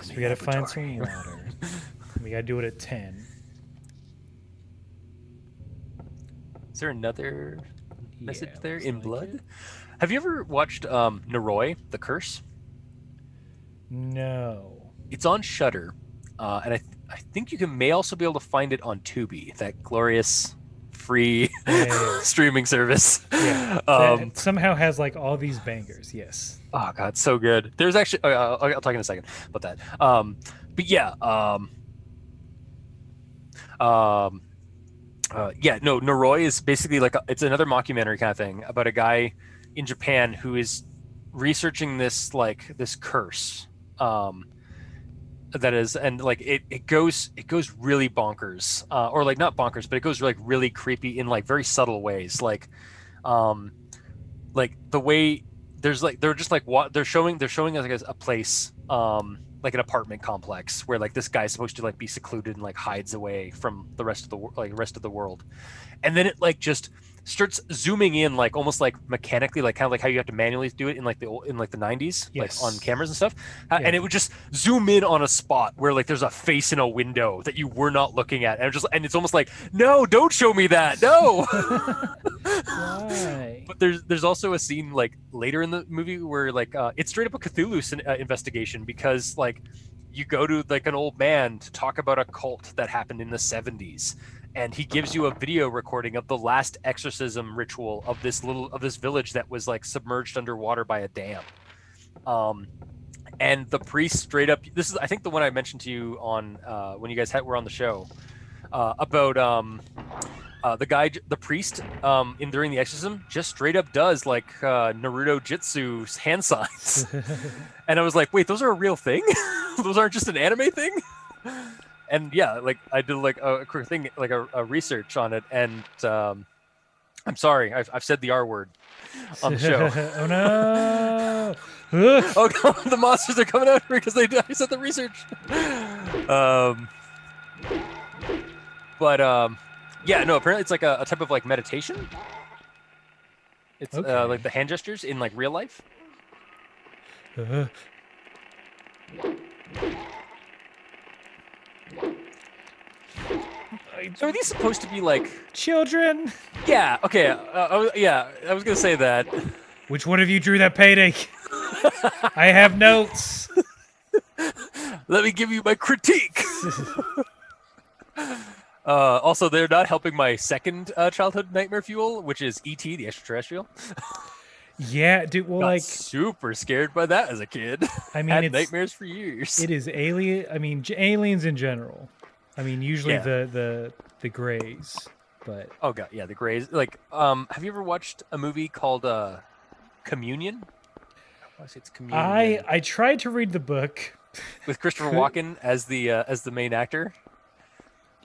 So we gotta find some water. We gotta do it at 10. Is there another message there looks in like blood? it. Have you ever watched Noroi, The Curse? No. It's on Shudder, and I think you may also be able to find it on Tubi, that glorious free streaming service. Yeah. That somehow has like all these bangers. Yes. Oh god, so good. There's actually I'll talk in a second about that. But yeah, Noroi is basically like it's another mockumentary kind of thing about a guy in Japan who is researching this curse, and like it goes really bonkers, or like not bonkers, but it goes like really creepy in like very subtle ways, um like the way there's like they're just like what they're showing us like a place, like an apartment complex where like this guy's supposed to like be secluded and like hides away from the rest of the world, and then it like just starts zooming in like almost like mechanically, like kind of like how you have to manually do it in like the 90s, Yes. like on cameras and stuff. And it would just zoom in on a spot where like there's a face in a window that you were not looking at, and it's almost like, no, don't show me that, no. Why? But there's also a scene like later in the movie where like it's straight up a Cthulhu investigation, because like you go to like an old man to talk about a cult that happened in the 70s, and he gives you a video recording of the last exorcism ritual of this village that was like submerged underwater by a dam. And the priest straight up, this is I think the one I mentioned to you on when you guys were on the show, about the priest during the exorcism just straight up does like Naruto Jitsu hand signs. And I was like, wait, those are a real thing? Those aren't just an anime thing? And yeah, like I did like a quick thing, like a research on it, and I'm sorry, I've said the R word on the show. Oh no! Oh God, the monsters are coming out because I said the research. Yeah, no, apparently it's like a type of like meditation. It's Okay. like the hand gestures in like real life. So are these supposed to be like Children. Yeah, okay. Yeah, I was gonna say that. Which one of you drew that payday? I have notes. Let me give you my critique. Also, they're not helping my second childhood nightmare fuel, which is E.T. the extraterrestrial. Yeah, dude. Well, Got like, super scared by that as a kid. I mean, Had it's nightmares for years. It is alien. I mean, aliens in general. I mean, usually Yeah. the Greys, but Oh god, yeah, the Greys. Like, have you ever watched a movie called Communion? I want to say it's Communion. I tried to read the book. With Christopher Walken as the main actor.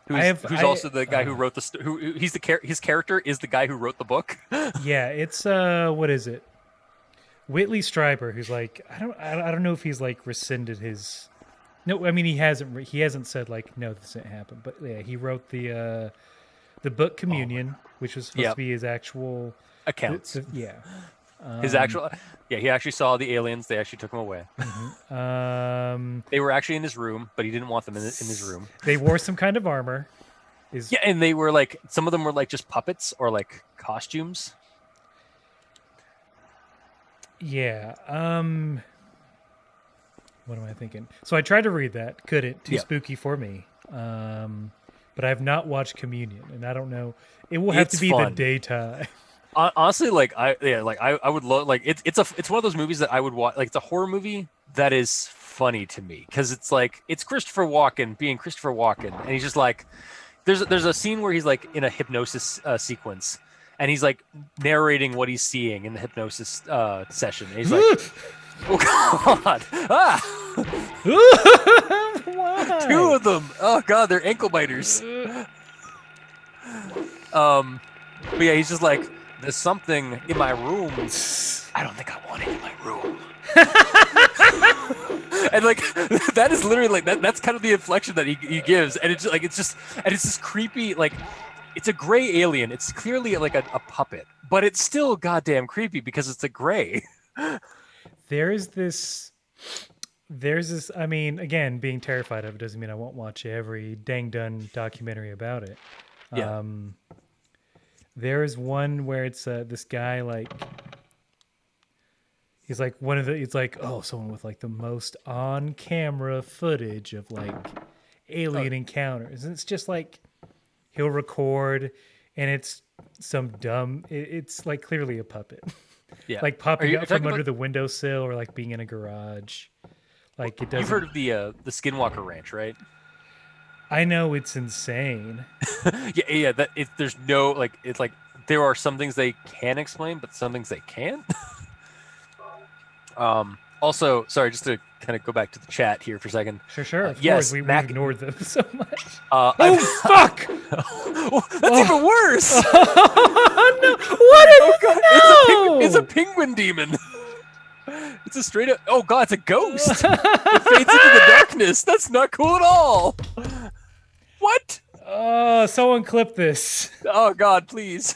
Who's I- also the guy who wrote his character is the guy who wrote the book. Yeah, it's what is it? Whitley Strieber, who's like I don't know if he's like rescinded his. No, I mean he hasn't said like no, this didn't happen. But yeah, he wrote the book Communion, which was supposed Yep. to be his actual Accounts. yeah. His actual, yeah, he actually saw the aliens. They actually took him away. They were actually in his room, but he didn't want them in his room. They wore some kind of armor. Yeah, and they were like, some of them were like just puppets or like costumes. Yeah. What am I thinking? So I tried to read that. Couldn't. Too Yeah. spooky for me. But I've not watched Communion, and I don't know. It will have It's to be fun. the daytime. Honestly, like I would love, like it's one of those movies that I would watch. Like it's a horror movie that is funny to me because it's like it's Christopher Walken being Christopher Walken, and he's just like there's a scene where he's like in a hypnosis sequence, and he's like narrating what he's seeing in the hypnosis session. And he's like, "Oh God, Why? two of them! Oh God, they're ankle biters." But yeah, he's just like, there's something in my room. I don't think I want it in my room. And like that is literally like that's kind of the inflection that he gives, and it's this creepy, like it's a gray alien. It's clearly like a puppet, but it's still goddamn creepy because it's a gray. There's this. I mean, again, being terrified of it doesn't mean I won't watch every dang done documentary about it. Yeah. There's one where it's this guy like he's like it's like, oh, someone with like the most on camera footage of like alien encounters, and it's just like he'll record and it's some dumb it's like clearly a puppet. Yeah. Like popping up from talking under about- the windowsill or like being in a garage. Like it doesn't. You've heard of the Skinwalker Ranch, right? I know it's insane. Yeah. There's no like it's like there are some things they can explain, but some things they can't. Also, sorry, just to kind of go back to the chat here for a second. Sure. Of yes, course, we Mac- ignored them so much. Oh, Fuck! That's even worse. No, what did Oh god, no! it's a penguin demon. It's a straight up. Oh god, it's a ghost. It fades into the darkness. That's not cool at all. What? Oh, someone clip this. Oh god, please.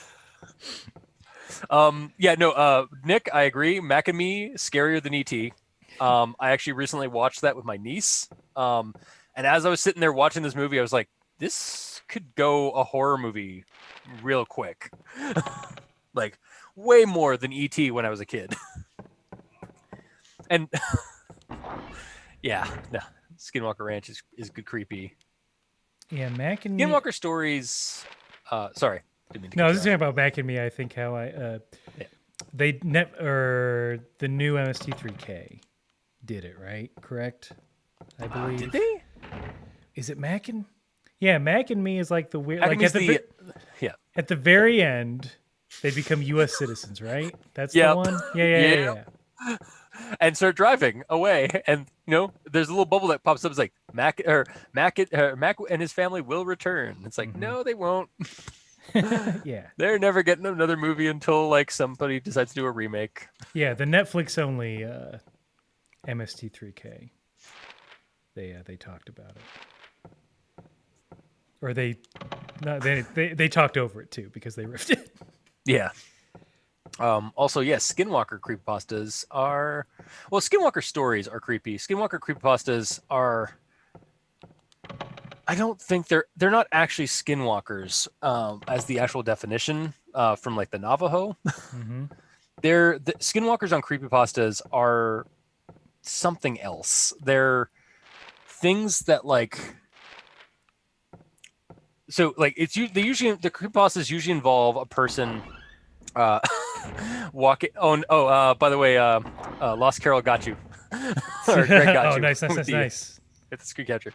Nick, I agree. Mac and Me, scarier than ET. I actually recently watched that with my niece. And as I was sitting there watching this movie, I was like, this could go a horror movie real quick. Like way more than ET when I was a kid. And yeah, no, Skinwalker Ranch is good creepy. Yeah, Mac and Me. Skinwalker Stories. Sorry, didn't mean to. No, I was just talking about Mac and Me. I think how the new MST3K did it right, correct? I believe. Did they? Is it Mac and? Yeah, Mac and Me is like the weird. Mac Like and at Me's the at the very end, they become U.S. citizens, right? That's the one. Yeah. And start driving away, and there's a little bubble that pops up. It's like Mac and his family will return. It's like no, they won't. Yeah, they're never getting another movie until like somebody decides to do a remake. Yeah, the Netflix only MST3K. They talked about it, or they talked over it too because they riffed it. Yeah. Also, yes, Skinwalker creepypastas are... Well, Skinwalker stories are creepy. Skinwalker creepypastas are... I don't think they're not actually skinwalkers as the actual definition from like the Navajo. Mm-hmm. The skinwalkers on creepypastas are something else. They're things that like... So like the creepypastas usually involve a person... walking. By the way, Lost Carol got you. Or Greg got you. Nice. Get the screen capture.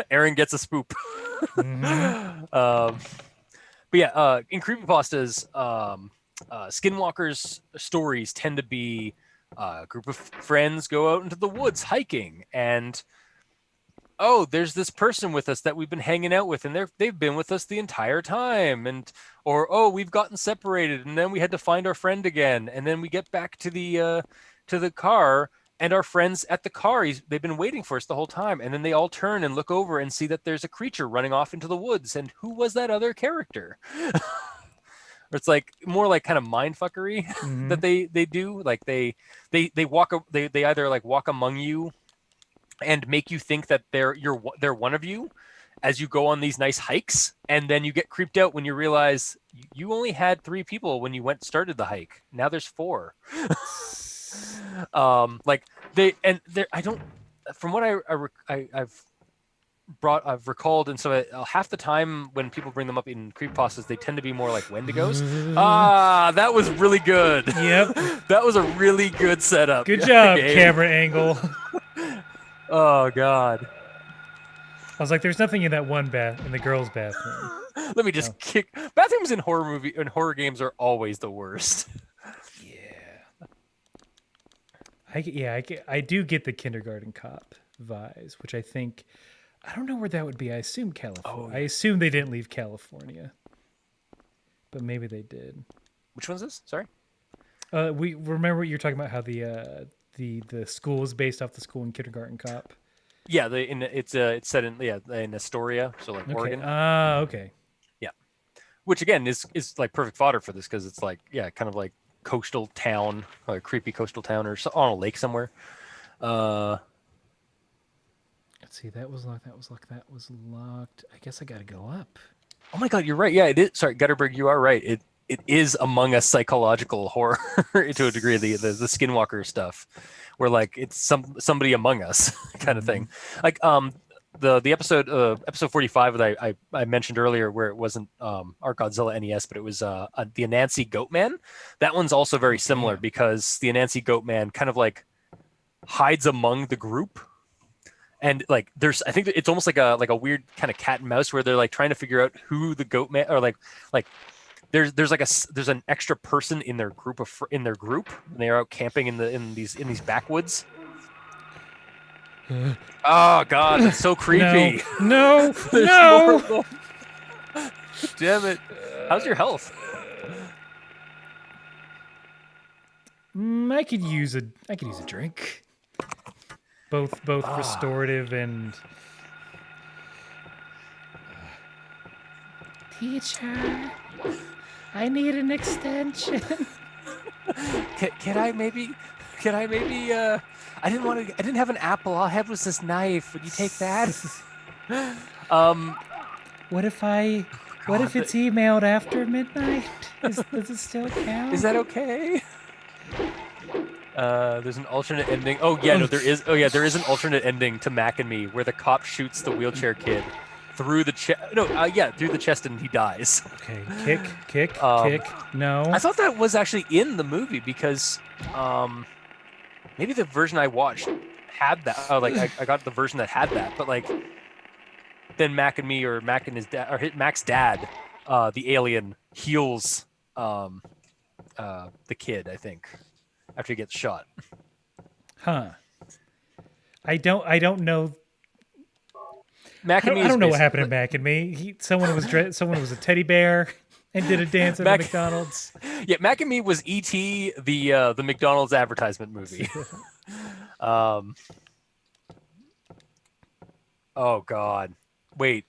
Aaron gets a spoop. Mm-hmm. But yeah, in creepypastas, Skinwalkers stories tend to be a group of friends go out into the woods hiking, and there's this person with us that we've been hanging out with, and they've been with us the entire time, or we've gotten separated, and then we had to find our friend again, and then we get back to the car, and our friends at the car, they've been waiting for us the whole time, and then they all turn and look over and see that there's a creature running off into the woods, and who was that other character? Or it's like more like kind of mindfuckery that they do, like they either like walk among you and make you think that they're one of you as you go on these nice hikes, and then you get creeped out when you realize you only had 3 people when you started the hike. Now there's 4. From what I've recalled, and so half the time when people bring them up in creepypastas, they tend to be more like Wendigos. That was really good. Yep, that was a really good setup. Good job, camera angle. Oh god. I was like, there's nothing in that one in the girls' bathroom. Let me just kick. Bathrooms in horror games are always the worst. I do get the kindergarten cop vibes, which I don't know where that would be. I assume California. I assume they didn't leave California, but maybe they did. Which one's this? Sorry. We remember what you're talking about. How the school is based off the school in Kindergarten Cop. Yeah, it's set in Astoria, so like Oregon. Okay. Yeah, which again is like perfect fodder for this because it's like kind of like coastal town, or a creepy coastal town, or on a lake somewhere. Let's see. That was locked. That was locked. I guess I got to go up. Oh my god, you're right. Yeah, it is. Sorry, Gutterberg, you are right. It is Among Us psychological horror to a degree. The Skinwalker stuff, where like it's somebody among us kind of thing. Like the episode 45 that I mentioned earlier, where it wasn't our Godzilla NES, but it was the Anansi Goatman. That one's also very similar because the Anansi Goatman kind of like hides among the group. And like I think it's almost like a weird kind of cat and mouse where they're like trying to figure out who the Goatman, or like there's an extra person in their group and they're out camping in these backwoods, Oh God, that's so creepy. No, There's no. more of them. Damn it. How's your health? I could use a drink. Both restorative and teacher. I need an extension. Can I maybe? I didn't have an apple. All I had was this knife. Would you take that? What if it's emailed after midnight? Does it still count? Is that okay? There's an alternate ending. Oh yeah, no, there is. Oh yeah, there is an alternate ending to Mac and Me where the cop shoots the wheelchair kid through the chest. No, through the chest and he dies. Okay, kick. No. I thought that was actually in the movie because maybe the version I watched had that. I got the version that had that, but like then Mac and Me or Mac and his dad or Mac's dad, the alien heals the kid, I think, after he gets shot. Huh. I don't know. Mac and Me. I don't know what happened to Mac and Me. Someone was a teddy bear and did a dance at McDonald's. Yeah, Mac and Me was E.T. the McDonald's advertisement movie. Oh God. Wait.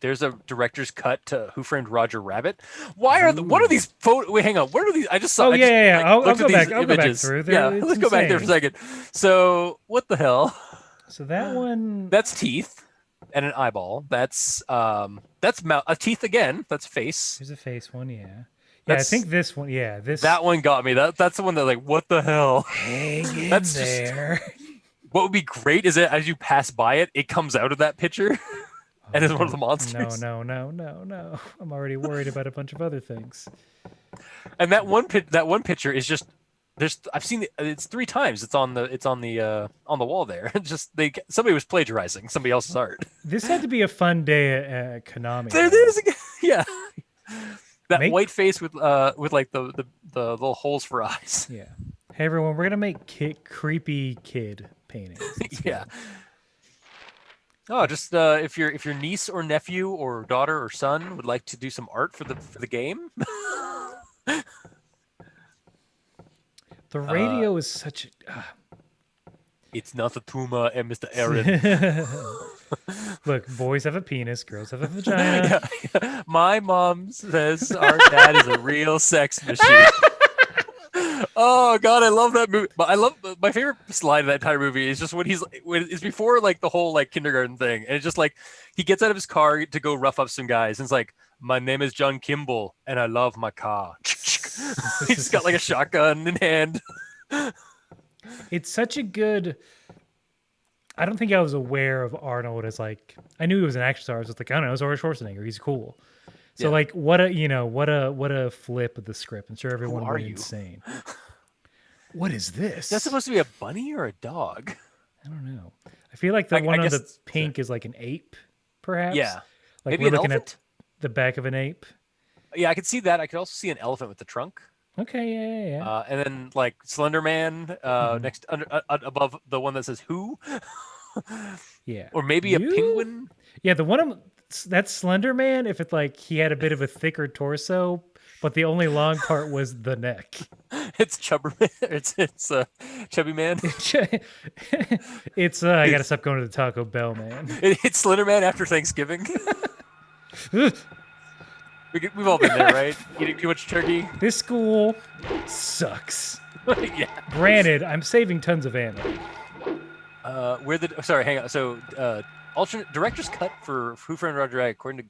There's a director's cut to Who Framed Roger Rabbit. What are these photos? Wait, hang on. What are these? I just saw. Oh yeah. Like, I'll go back. I'll go back through. Let's go back there for a second. So what the hell? So that one. That's teeth and an eyeball. That's mouth. A teeth again. That's face. There's a face one. Yeah. Yeah, I think this one. Yeah, That one got me. That's the one that like. What the hell? Hang in That's there. What would be great is that as you pass by it, it comes out of that picture. And is one of the monsters. No. I'm already worried about a bunch of other things. And that one picture is just I've seen it's 3 times. It's on the wall there. Just somebody was plagiarizing somebody else's art. This had to be a fun day at Konami. There it is again. Yeah. That white face with like the little holes for eyes. Yeah. Hey everyone, we're gonna make creepy kid paintings. Yeah. Oh, just if your niece or nephew or daughter or son would like to do some art for the game. The radio is such. It's not the Tuma and Mr. Aaron. Look, boys have a penis, girls have a vagina. Yeah. My mom says our dad is a real sex machine. Oh God, I love that movie. But I love my favorite slide of that entire movie is just when it's before like the whole like kindergarten thing, and it's just like he gets out of his car to go rough up some guys, and it's like, my name is John Kimball, and I love my car. He's got like a shotgun in hand. It's such a good. I don't think I was aware of Arnold as like. I knew he was an action star. I was just like, I don't know, it's Arnold Schwarzenegger. He's cool. So like, what a flip of the script. I'm sure everyone went insane. What is this? That's supposed to be a bunny or a dog? I don't know. I feel like one of the pink is like an ape, perhaps. Yeah. Like maybe we're an looking elephant? at the back of an ape. Yeah, I could see that. I could also see an elephant with the trunk. Okay, yeah. And then like Slender Man next above the one that says "Who." Yeah. Or maybe a penguin. Yeah, the one that's Slender Man. If it's like he had a bit of a thicker torso, but the only long part was the neck. It's Chubberman. It's Chubby Man. It's I gotta stop going to the Taco Bell, man. It's Slender Man after Thanksgiving. We've all been there, right? Eating too much turkey. This school sucks. Yeah. Granted, I'm saving tons of ammo. Hang on. So, alternate director's cut for Who Framed Roger Rabbit, according to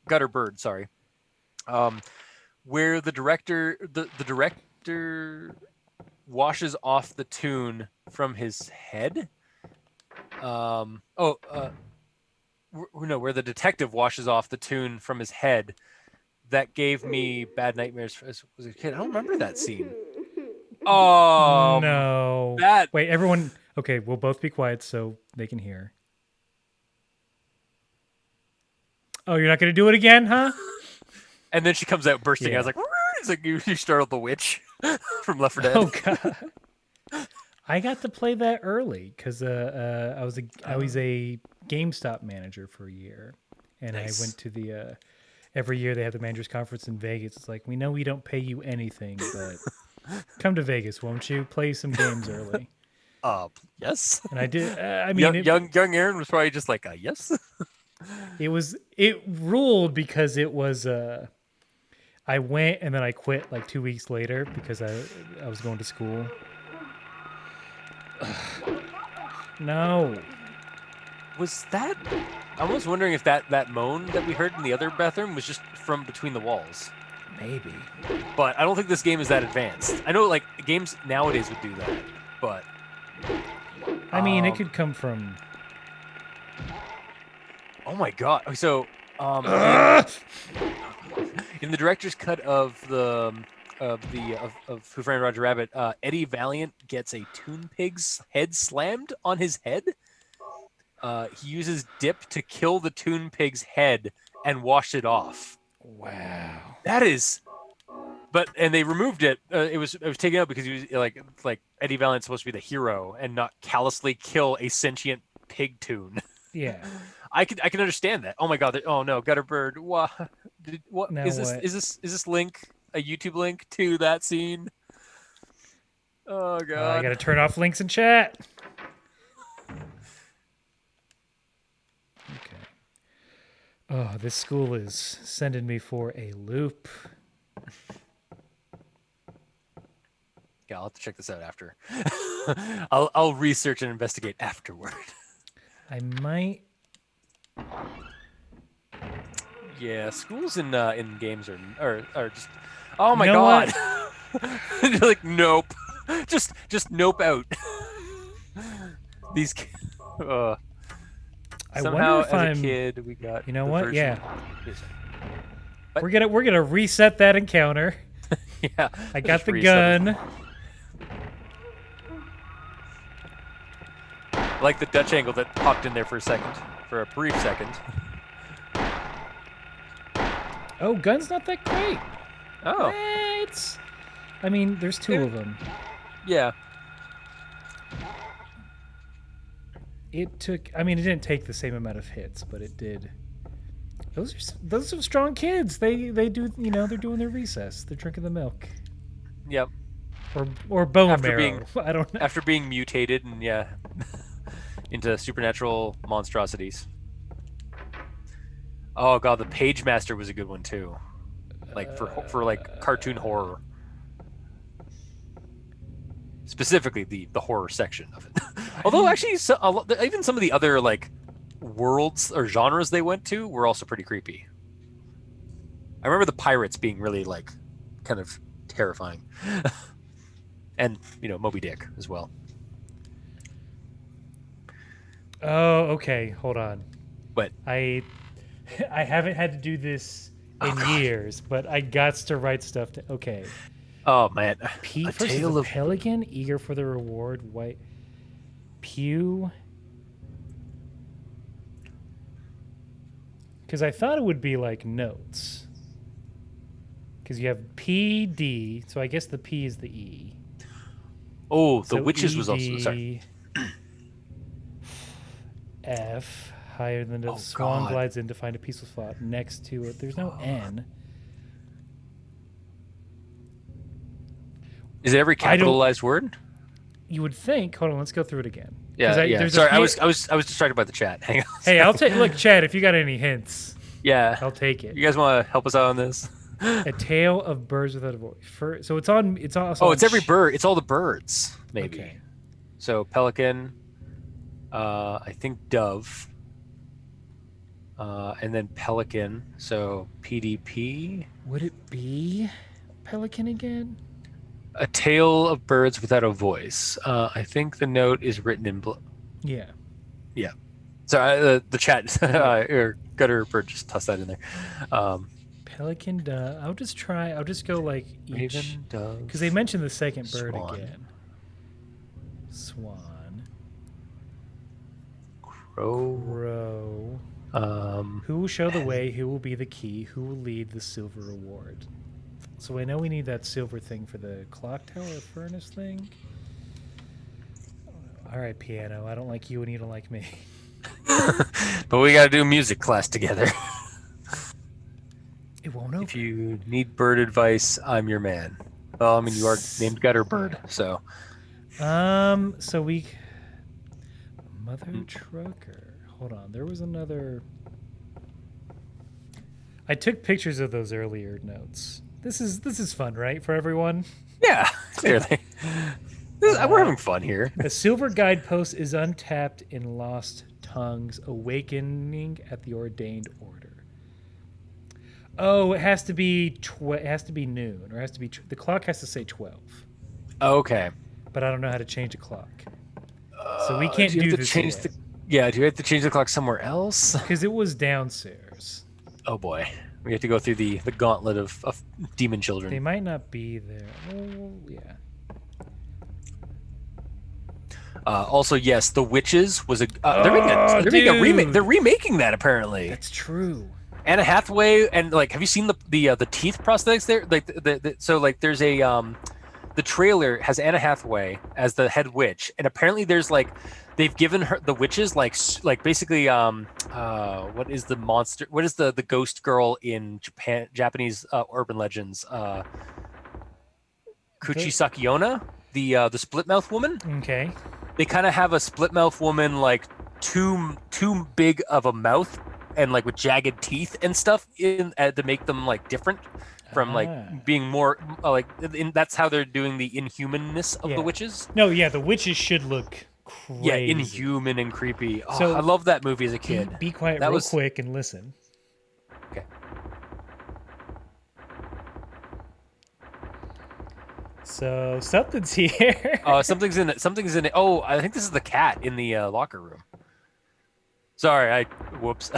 Gutterbird, sorry. Where the director washes off the tune from his head. Where the detective washes off the tune from his head. That gave me bad nightmares as a kid. I don't remember that scene. Oh no! Wait, everyone. Okay, we'll both be quiet so they can hear. Oh, you're not gonna do it again, huh? And then she comes out bursting. Yeah. I was like, "It's like you startled the witch from Left 4 Dead." Oh god! I got to play that early because I was a GameStop manager for a year, and Nice. I went to the every year they have the managers conference in Vegas. It's like, we know we don't pay you anything, but come to Vegas, won't you? Play some games early. Yes. And I did. I mean, young Aaron was probably just like, yes. it ruled because it was. I went and then I quit like 2 weeks later because I was going to school. No. Was that? I was wondering if that moan that we heard in the other bathroom was just from between the walls. Maybe. But I don't think this game is that advanced. I know like games nowadays would do that, but I mean, it could come from. oh my god! So in the director's cut of Who Framed Roger Rabbit, Eddie Valiant gets a Toon Pig's head slammed on his head. He uses dip to kill the Toon Pig's head and wash it off. Wow. That is, and they removed it. It was taken out because he was like Eddie Valiant's supposed to be the hero and not callously kill a sentient pig toon. Yeah. I can understand that. Oh my god! Oh no, Gutterbird. What Now is this? what? Is this link a YouTube link to that scene? Oh god! I gotta turn off links in chat. Okay. Oh, this school is sending me for a loop. Yeah, I'll have to check this out after. I'll research and investigate afterward. I might. Yeah, schools in games are just. Oh my You know god! They're like nope, just nope out. These. I Somehow, wonder if as I'm. a kid, we got. You know the what? version- Yeah. Yes. We're gonna reset that encounter. Yeah. I got just the reset it. gun. I like the Dutch angle that popped in there for a brief second. Oh, gun's not that great. Oh, It's. I mean, there's two of them. yeah. It took. I mean, it didn't take the same amount of hits, but it did. Those are strong kids. They do. You know, they're doing their recess. They're drinking the milk Yep. or bone After marrow. being- I don't know. After being mutated and into supernatural monstrosities. Oh god, the Page Master was a good one too. Like for like cartoon horror. Specifically the horror section of it. Although actually even some of the other like worlds or genres they went to were also pretty creepy. I remember the pirates being really like kind of terrifying. And, Moby Dick as well. Oh, okay. Hold on. But I haven't had to do this in years, but I got to write stuff to. Okay. oh man, Pete A versus Tale the of- Pelican, eager for the reward. White. Pew. Because I thought it would be like notes. Because you have PD, so I guess the P is the E. Oh, the So Witches was also sorry. F, higher than the Oh, swan God. glides in to find a peaceful spot next to it. There's no N. Is it every I don't- capitalized word? You would think. Hold on, let's go through it again. 'Cause Yeah, yeah. there's a Sorry, I few- was distracted by the chat. Hang on. Hey, I'll take. Look, Chad, if you got any hints, Yeah. I'll take it. You guys want to help us out on this? A tale of birds without a voice. So it's on. It's also. Oh, on it's every bird. It's all the birds, maybe. Okay. So pelican, I think dove, and then pelican. So PDP. Would it be pelican again? A tale of birds without a voice. I think the note is written in blue. Yeah. Yeah. So the chat or gutter bird just tossed that in there. Pelican. I'll just try. I'll just go like each. Raven, dove. Because they mentioned the second bird Swan. again. Swan. Crow. Crow. Who will show the way? Who will be the key? Who will lead the silver award? So I know we need that silver thing for the clock tower furnace thing. All right, piano. I don't like you and you don't like me. But we got to do music class together. It won't open. If you need bird advice, I'm your man. Well, I mean, you are named Gutter Bird, so. So we... Mother Trucker. Hold on. There was another... I took pictures of those earlier notes. This is fun, right, for everyone? Yeah, clearly. We're having fun here. A silver guidepost is untapped in Lost Tongues, awakening at the ordained order. Oh, it has to be it has to be noon, or it has to be the clock has to say 12. Okay. But I don't know how to change a clock, so we can't do you have this to change yet. Yeah, do you have to change the clock somewhere else? Because it was downstairs. Oh boy, we have to go through the gauntlet of demon children. They might not be there. Oh, yeah. Also, yes, The Witches was a. They're making a remake. They're remaking that apparently. That's true. Anna Hathaway and like, have you seen the teeth prosthetics there? Like so like there's a the trailer has Anna Hathaway as the head witch, and apparently there's like they've given her the witches like basically what is the monster? What is the ghost girl in Japanese urban legends? Kuchi Sakiona, the split mouth woman. Okay. They kind of have a split mouth woman, like too big of a mouth and like with jagged teeth and stuff in to make them like different from like being more that's how they're doing the inhumanness of the witches. No, yeah, the witches should look crazy. Yeah, inhuman and creepy. Oh, So I love that movie as a kid. Be quiet That real was- quick and listen. Okay. So something's here. Something's in it. Something's in it. Oh, I think this is the cat in the locker room. Sorry, whoops.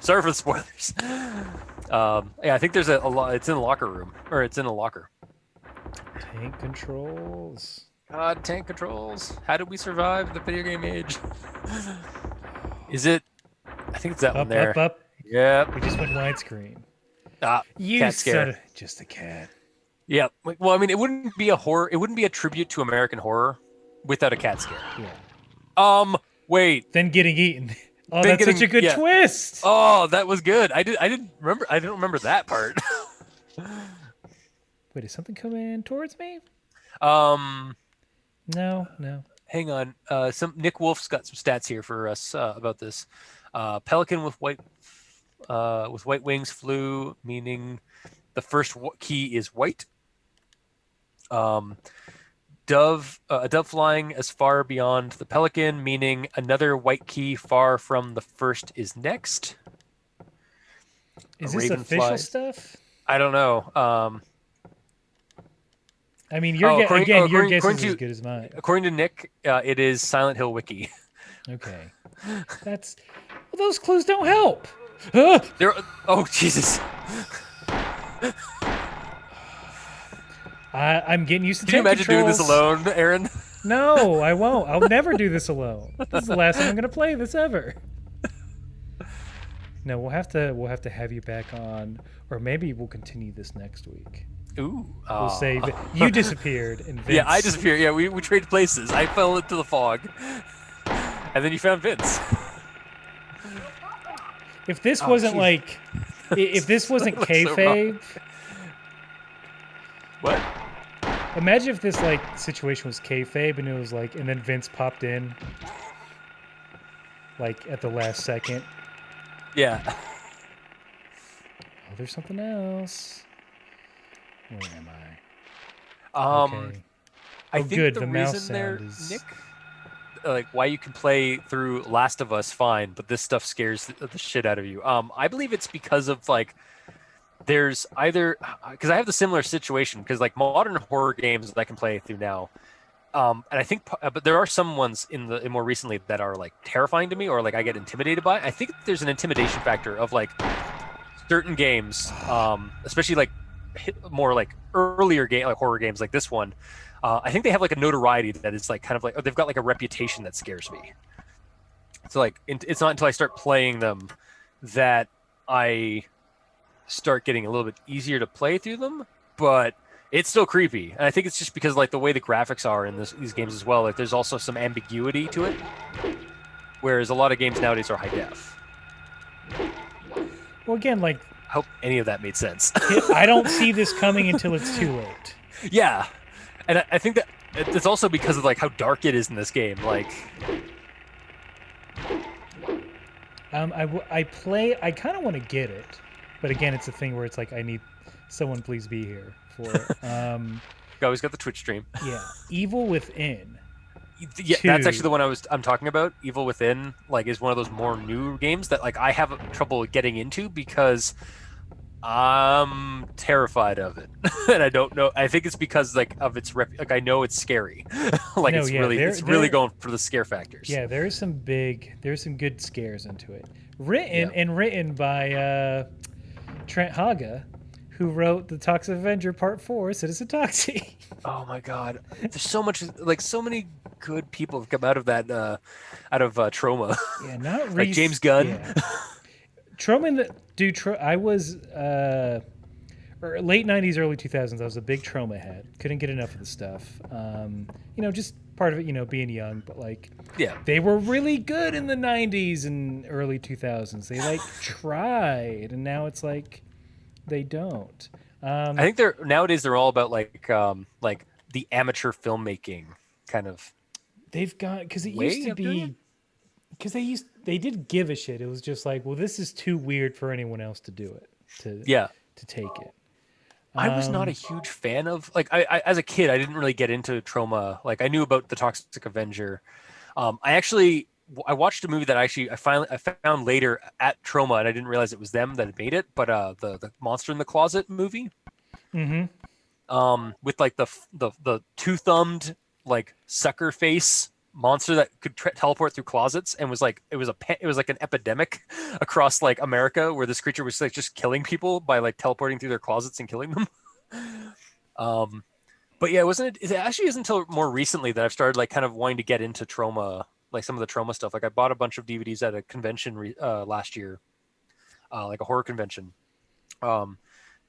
Sorry for the spoilers. Yeah, I think there's a lot. It's in the locker room, or it's in a locker. Tank controls. God, tank controls. How did we survive the video game age? Is it? I think it's that one there. Up. Yep. We just went widescreen. You cat scare. son of just a cat. Yep. Well, I mean, it wouldn't be a horror. It wouldn't be a tribute to American horror without a cat scare. Yeah. Wait. Then getting eaten. Oh, Then that's such a good twist. Oh, that was good. I didn't remember that part. Wait, is something coming towards me? No. Hang on. Nick Wolf's got some stats here for us about this. Pelican with white wings flew, meaning the first key is white. A dove flying as far beyond the pelican, meaning another white key far from the first is next. Is this official stuff? I don't know. I mean, your guess is as good as mine. According to Nick, it is Silent Hill Wiki. Okay. Those clues don't help. Oh, Jesus. I'm getting used to Can you imagine doing this alone, Aaron? No, I won't. I'll never do this alone. This is the last time I'm going to play this ever. No, we'll have to have you back on, or maybe we'll continue this next week. Ooh. We'll say that you disappeared and Vince. Yeah, I disappeared. Yeah, we traded places. I fell into the fog, and then you found Vince. If this wasn't like, if this wasn't kayfabe. What? Imagine if this like situation was kayfabe and it was like, and then Vince popped in, like at the last second. Yeah. Oh, there's something else. Where am I? Okay. I think good. The mouse reason sound there, is Nick, like why you can play through Last of Us fine, but this stuff scares the shit out of you. I believe it's because of like. There's either because I have the similar situation because like modern horror games that I can play through now, and I think but there are some ones in more recently that are like terrifying to me or like I get intimidated by. I think there's an intimidation factor of like certain games, especially like more like earlier game like horror games like this one. I think they have like a notoriety that is like kind of like they've got like a reputation that scares me. So like it's not until I start playing them that I start getting a little bit easier to play through them, but It's still creepy, and I think it's just because like the way the graphics are in these games as well. Like there's also some ambiguity to it, whereas a lot of games nowadays are high def. Well, again, like I hope any of that made sense. I don't see this coming until it's too late. Yeah, and I think that it's also because of like how dark it is in this game. Like, I kind of want to get it, but again, it's a thing where it's like I need someone please be here for it. you always got the Twitch stream. Yeah, Evil Within. Yeah, that's actually the one I'm talking about. Evil Within like is one of those more new games that like I have trouble getting into because I'm terrified of it, and I don't know. I think it's because like of its like I know it's scary, like No, it's yeah, really going for the scare factors. Yeah, there's some good scares into it. Written by Trent Haga, who wrote the Toxic Avenger Part 4, Citizen Toxie. Oh my god, there's so much like so many good people have come out of that Trauma. Yeah, not like James Gunn. Yeah. Trauma I was late 90s, early 2000s. I was a big Trauma head. Couldn't get enough of the stuff. Just part of it, being young, but like Yeah. they were really good in the 90s and early 2000s. They like tried, and now it's like they don't. I think nowadays they're all about like the amateur filmmaking kind of. They've got because it used to be because they did give a shit. It was just like, well, this is too weird for anyone else to do it. To take it. I was not a huge fan of like I as a kid I didn't really get into Trauma. Like I knew about the Toxic Avenger. I watched a movie that I found later at Trauma, and I didn't realize it was them that had made it. But the Monster in the Closet movie, with like the two-thumbed like sucker face monster that could teleport through closets, and was like it was like an epidemic across like America, where this creature was like just killing people by like teleporting through their closets and killing them. But yeah, it actually isn't until more recently that I've started like kind of wanting to get into Trauma. Like some of the Trauma stuff. Like I bought a bunch of DVDs at a convention last year, like a horror convention, and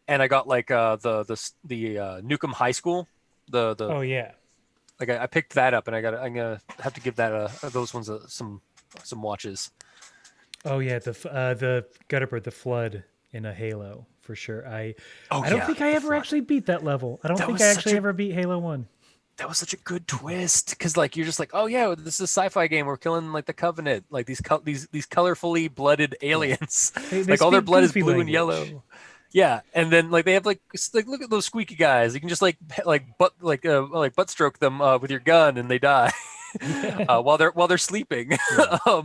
I got like the Nukem High School. Oh yeah. Like I picked that up, and I'm gonna have to give those ones some watches. Oh yeah, the Gutterbird, the Flood in a Halo for sure. I don't think I ever actually beat that level. I don't think I actually ever beat Halo 1. That was such a good twist, because like you're just like, oh yeah, this is a sci-fi game. We're killing like the Covenant, like these colorfully blooded aliens. They like all their blood is blue language. and yellow. Yeah, and then like they have like look at those squeaky guys. You can just butt stroke them with your gun, and they die. While they're sleeping. Yeah.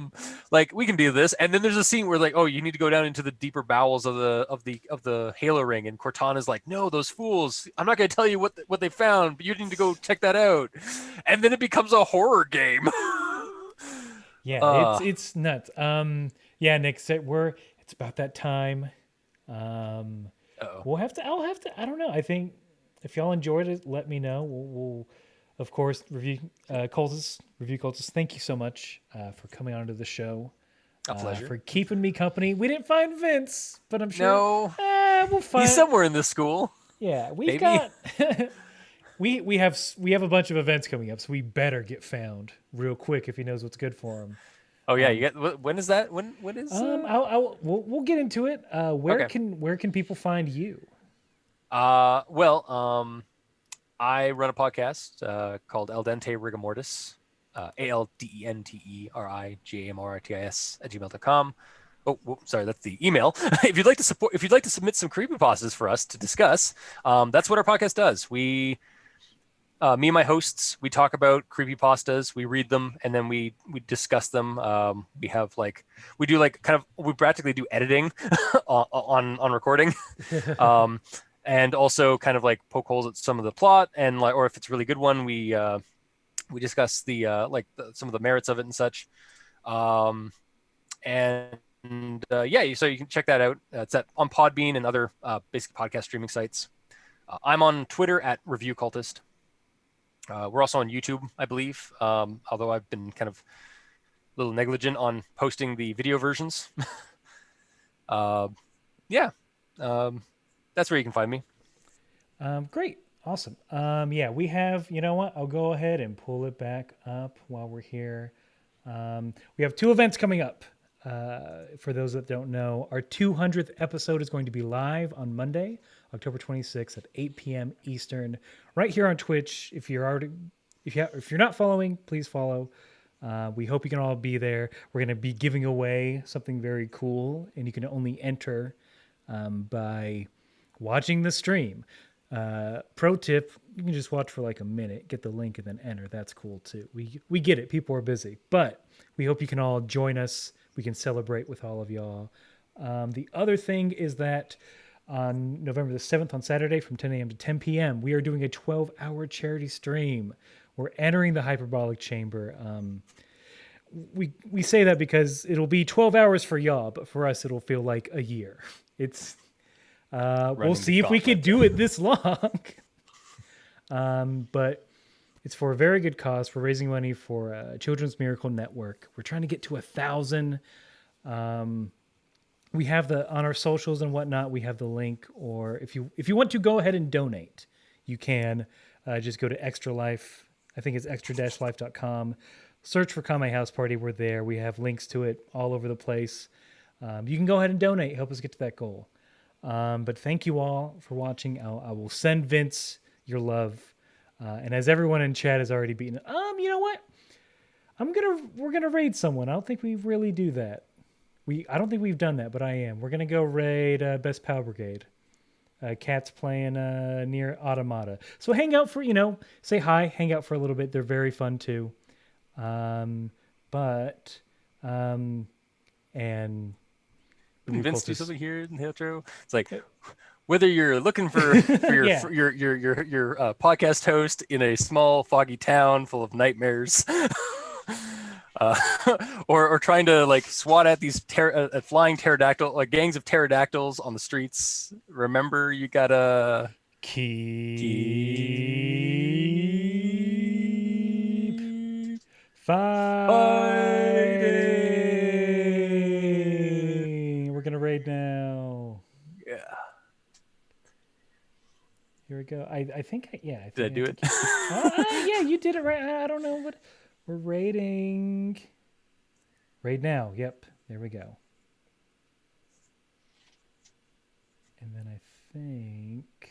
Like we can do this. And then there's a scene where like, oh, you need to go down into the deeper bowels of the Halo ring, and Cortana's like, no, those fools, I'm not gonna tell you what they found, but you need to go check that out. And then it becomes a horror game. Yeah, it's nuts. Yeah, Nick said it's about that time. I'll have to I don't know. I think if y'all enjoyed it, let me know. We'll of course, review Cultist. Thank you so much for coming onto the show. A pleasure. For keeping me company. We didn't find Vince, but I'm sure we'll find. He's somewhere in this school. Yeah, got. we have a bunch of events coming up, so we better get found real quick if he knows what's good for him. Oh yeah, when is that? When is? We'll get into it. Where can people find you? I run a podcast called Al Dente Rigamortis, ALDENTERIGAMORTIS at gmail.com. Oh, sorry, that's the email. If you'd like to submit some creepypastas for us to discuss, that's what our podcast does. Me and my hosts, we talk about creepypastas, we read them, and then we discuss them. We practically do editing on recording. And also kind of like poke holes at some of the plot, and like, or if it's a really good one, we discuss some of the merits of it and such. So you can check that out. It's on Podbean and other basic podcast streaming sites. I'm on Twitter at Review Cultist. We're also on YouTube, I believe, although I've been kind of a little negligent on posting the video versions. That's where you can find me. Great. Awesome. Yeah, we have, you know what? I'll go ahead and pull it back up while we're here. We have 2 events coming up. For those that don't know, our 200th episode is going to be live on Monday, October 26th at 8 p.m. Eastern, right here on Twitch. If you're not following, please follow. We hope you can all be there. We're going to be giving away something very cool, and you can only enter by watching the stream. Pro tip, you can just watch for like a minute, get the link, and then enter. That's cool too. We get it. People are busy, but we hope you can all join us. We can celebrate with all of y'all. The other thing is that on November the 7th, on Saturday from 10 a.m. to 10 p.m., we are doing a 12-hour charity stream. We're entering the hyperbolic chamber. We say that because it'll be 12 hours for y'all, but for us, it'll feel like a year. It's we'll see if we can do it this long. But it's for a very good cause. We're raising money for Children's Miracle Network. We're trying to get to 1,000. We have on our socials and whatnot, we have the link. Or if you want to go ahead and donate, you can just go to Extra Life. I think it's extra-life.com. Search for Kame House Party. We're there. We have links to it all over the place. You can go ahead and donate. Help us get to that goal. But thank you all for watching. I will send Vince your love. And as everyone in chat has already beaten, you know what? We're gonna raid someone. I don't think we really do that. I don't think we've done that, but I am. We're gonna go raid Best Power Brigade. Cat's playing near Automata. So hang out for, say hi, hang out for a little bit. They're very fun too. And Vince do something here in the outro. It's like whether you're looking for your Yeah. for your podcast host in a small foggy town full of nightmares, or trying to like swat at these flying pterodactyl gangs of pterodactyls on the streets. Remember, you gotta keep fighting. We're gonna raid now. Yeah. Here we go. I think Did I do it? Yeah, you did it right. I don't know what we're raiding. Raid now. Yep. There we go. And then I think